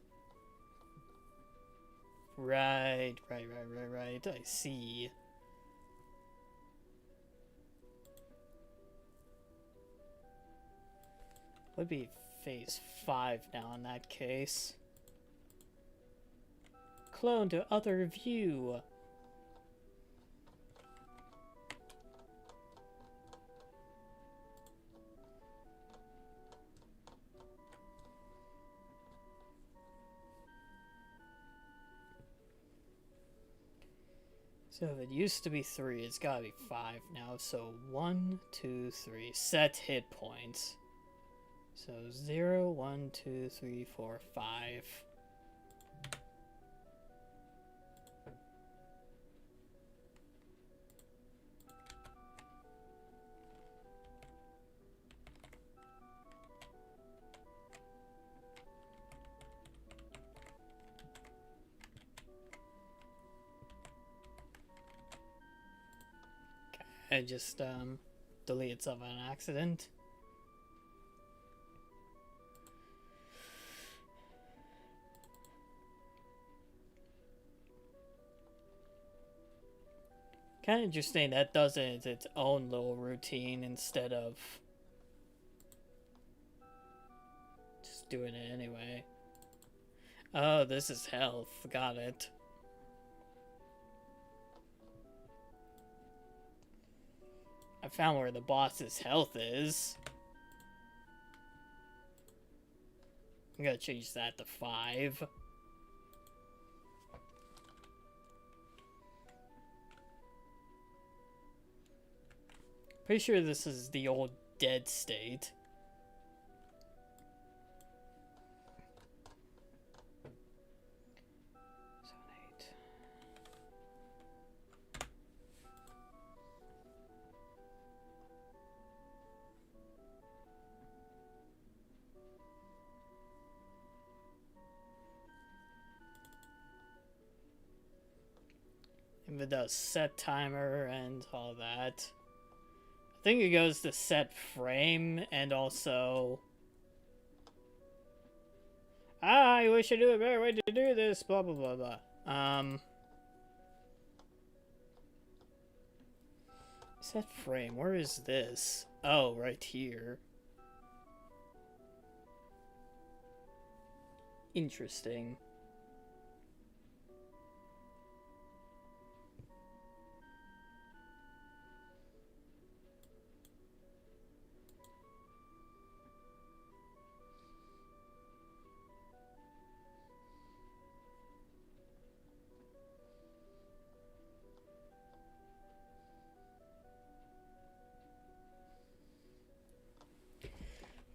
B: Right. I see. Would be phase 5 now in that case. Clone to other view. So if it used to be 3, it's gotta be 5 now. So 1, 2, 3. Set hit points. So 0, 1, 2, 3, 4, 5. It just delete itself on accident. Kind of interesting that does it as its own little routine instead of just doing it anyway. Oh, this is health. Got it. I found where the boss's health is. I'm gonna change that to 5. Pretty sure this is the old dead state. If it does set timer and all that. I think it goes to set frame and also... I wish I knew a better way to do this, blah blah blah blah. Set frame, where is this? Oh, right here. Interesting.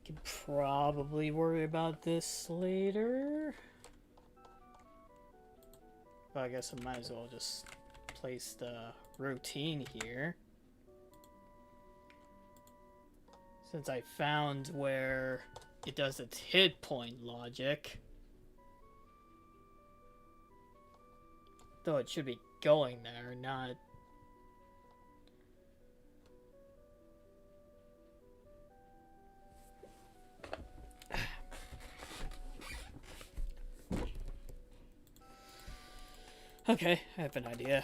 B: Can probably worry about this later. But I guess I might as well just place the routine here. Since I found where it does its hit point logic. Though it should be going there, not... Okay, I have an idea.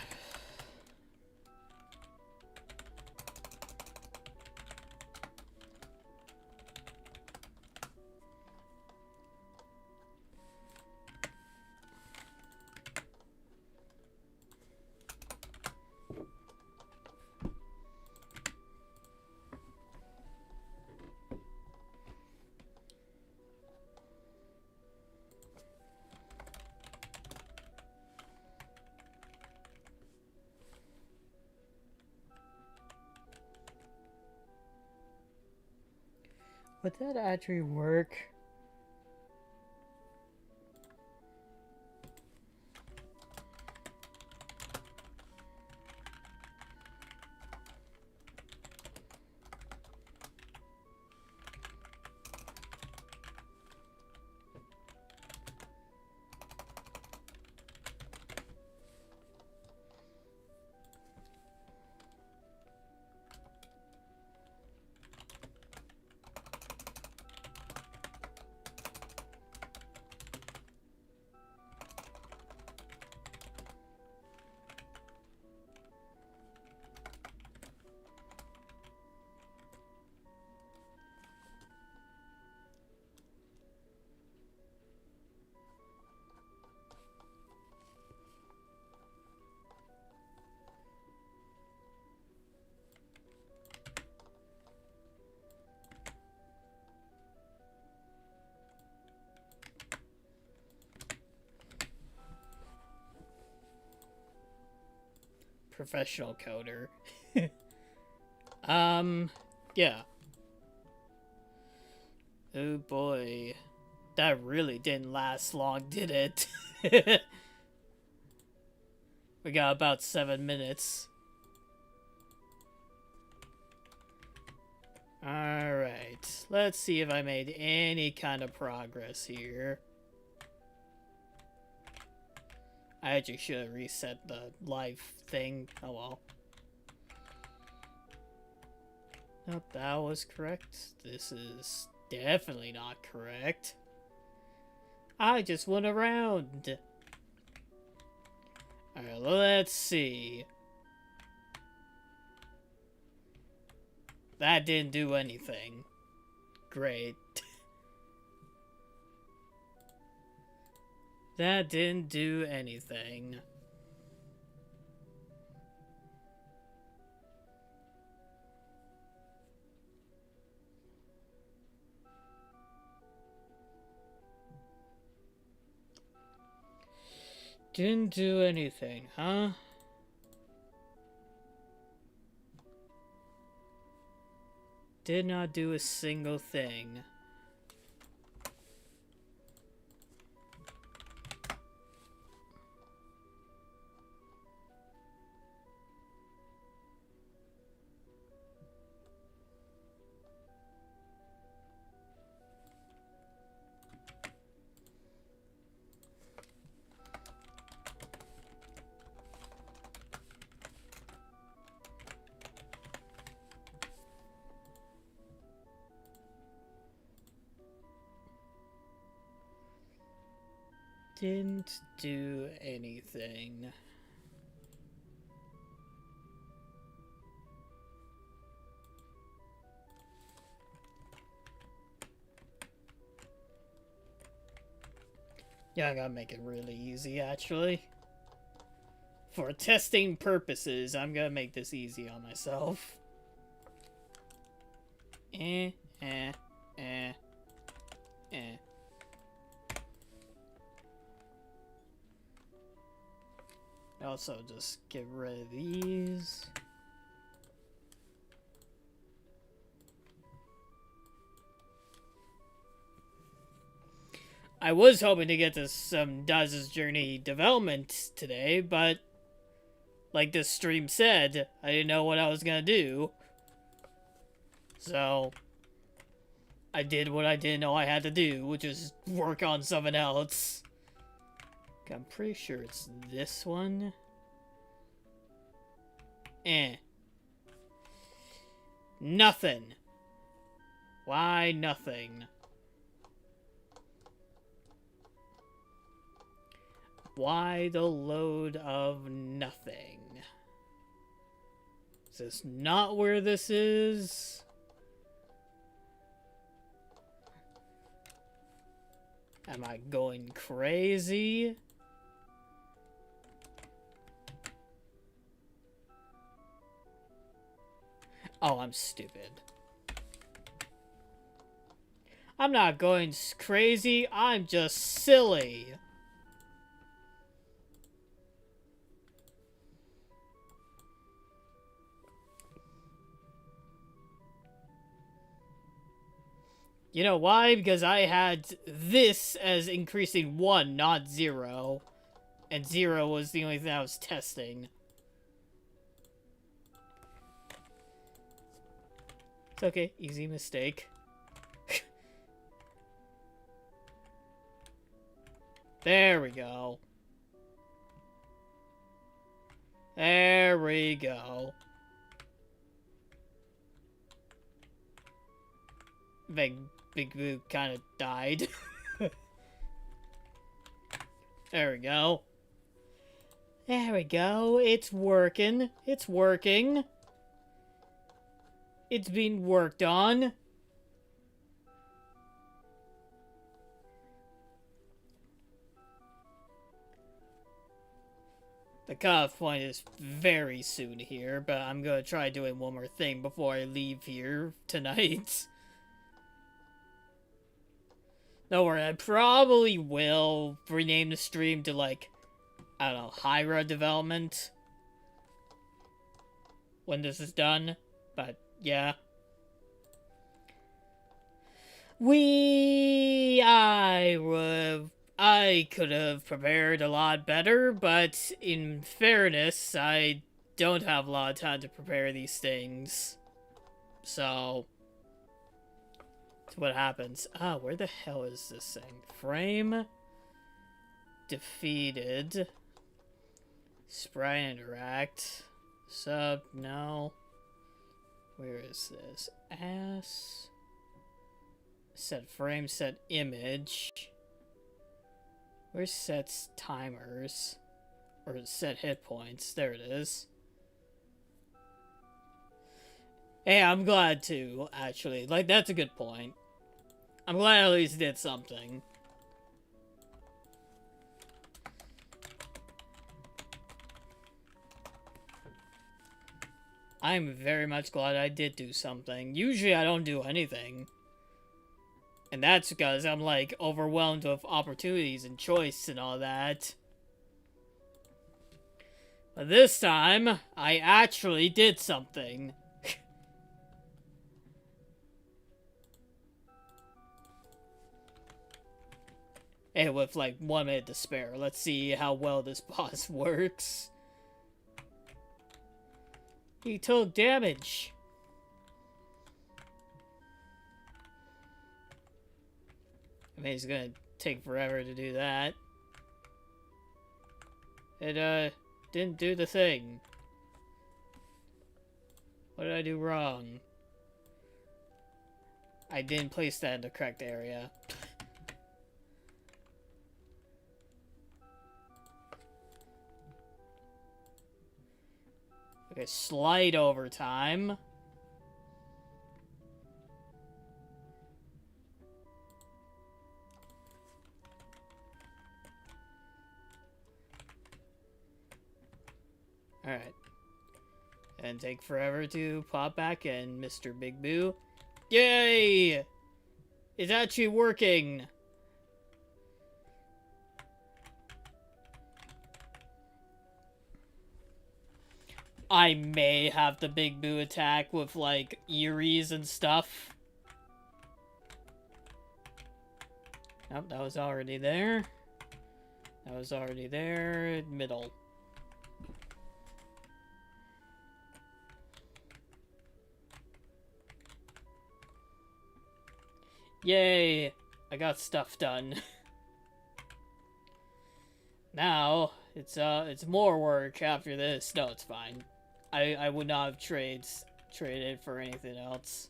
B: Would that actually work? Professional coder. Yeah. Oh boy. That really didn't last long, did it? We got about 7 minutes. Alright. Let's see if I made any kind of progress here. I actually should have reset the live thing. Oh well. Nope, that was correct. This is definitely not correct. I just went around. Alright, let's see. That didn't do anything. Great. That didn't do anything. Didn't do anything, huh? Did not do a single thing. Didn't do anything. Yeah, I gotta make it really easy, actually. For testing purposes, I'm gonna make this easy on myself. Eh. Also, just get rid of these. I was hoping to get to some Daz's Journey development today, but like this stream said, I didn't know what I was gonna do. So, I did what I didn't know I had to do, which is work on something else. I'm pretty sure it's this one. Nothing. Why nothing? Why the load of nothing? Is this not where this is? Am I going crazy? Oh, I'm stupid. I'm not going crazy, I'm just silly. You know why? Because I had this as increasing 1, not 0. And 0 was the only thing I was testing. It's okay, easy mistake. There we go. There we go. Big Boo kind of died. There we go. There we go. It's working. It's working. It's being worked on. The cutoff point is very soon here, but I'm gonna try doing one more thing before I leave here tonight. Don't worry, I probably will rename the stream to, like, I don't know, HIRA development. when this is done. But, yeah. I could have prepared a lot better, but in fairness, I don't have a lot of time to prepare these things. So, that's what happens. Ah, where the hell is this thing? Frame. Defeated. Sprite interact. Sub, no. Where is this? Ass. Set frame, set image. Where's sets timers? Or set hit points. There it is. Hey, I'm glad too, actually. Like, that's a good point. I'm glad I at least did something. I'm very much glad I did do something. Usually I don't do anything. And that's because I'm, like, overwhelmed with opportunities and choice and all that. But this time, I actually did something. And with, like, 1 minute to spare, let's see how well this boss works. He took damage. I mean, it's gonna take forever to do that. It, didn't do the thing. What did I do wrong? I didn't place that in the correct area. Okay, slide over time. Alright. And take forever to pop back in, Mr. Big Boo. Yay! It's actually working! I may have the Big Boo attack with, like, Eerie's and stuff. Nope, that was already there. That was already there. Middle. Yay! I got stuff done. Now, it's more work after this. No, it's fine. I would not have traded for anything else.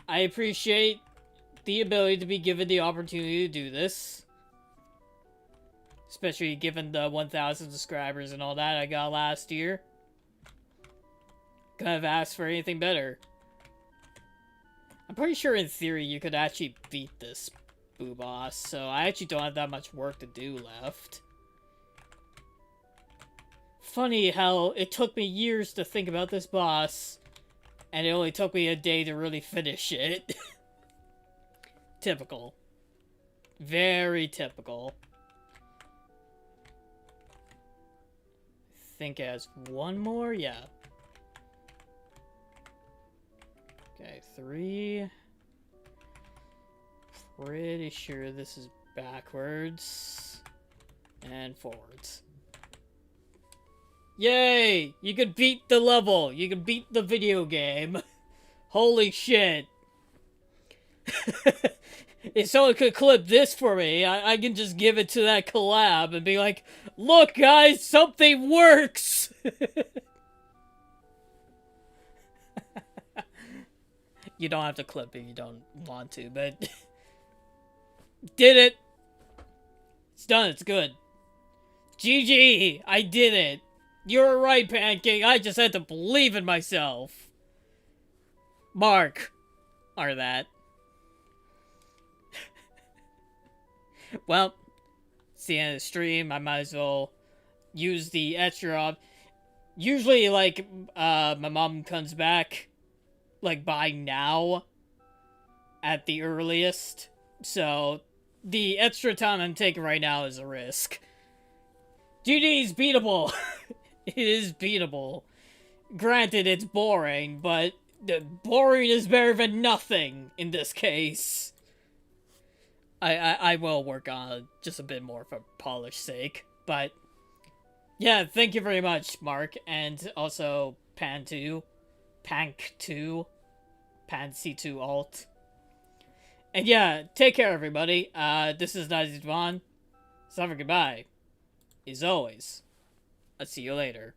B: I appreciate the ability to be given the opportunity to do this. Especially given the 1,000 subscribers and all that I got last year. Couldn't have asked for anything better. I'm pretty sure in theory you could actually beat this Boo boss, so I actually don't have that much work to do left. Funny how it took me years to think about this boss, and it only took me a day to really finish it. Typical. Very typical. I think it has one more? Yeah. Okay, 3. Pretty sure this is backwards and forwards. Yay! You can beat the level! You can beat the video game! Holy shit! If someone could clip this for me, I can just give it to that collab and be like, look guys, something works! You don't have to clip if you don't want to, but... Did it! It's done, it's good. GG! I did it! You're right, Pancake, I just had to believe in myself. Mark. Are that. Well, it's the end of the stream, I might as well use the extra... Usually, like, my mom comes back, like, by now, at the earliest. So, the extra time I'm taking right now is a risk. GG's beatable! It is beatable. Granted, it's boring, but boring is better than nothing in this case. I will work on just a bit more for polish sake, but yeah, thank you very much, Mark, and also Pan2, Pank2, Pan-C2 Alt. And yeah, take care, everybody. This is Nazi Devon. So have a goodbye. As always, I'll see you later.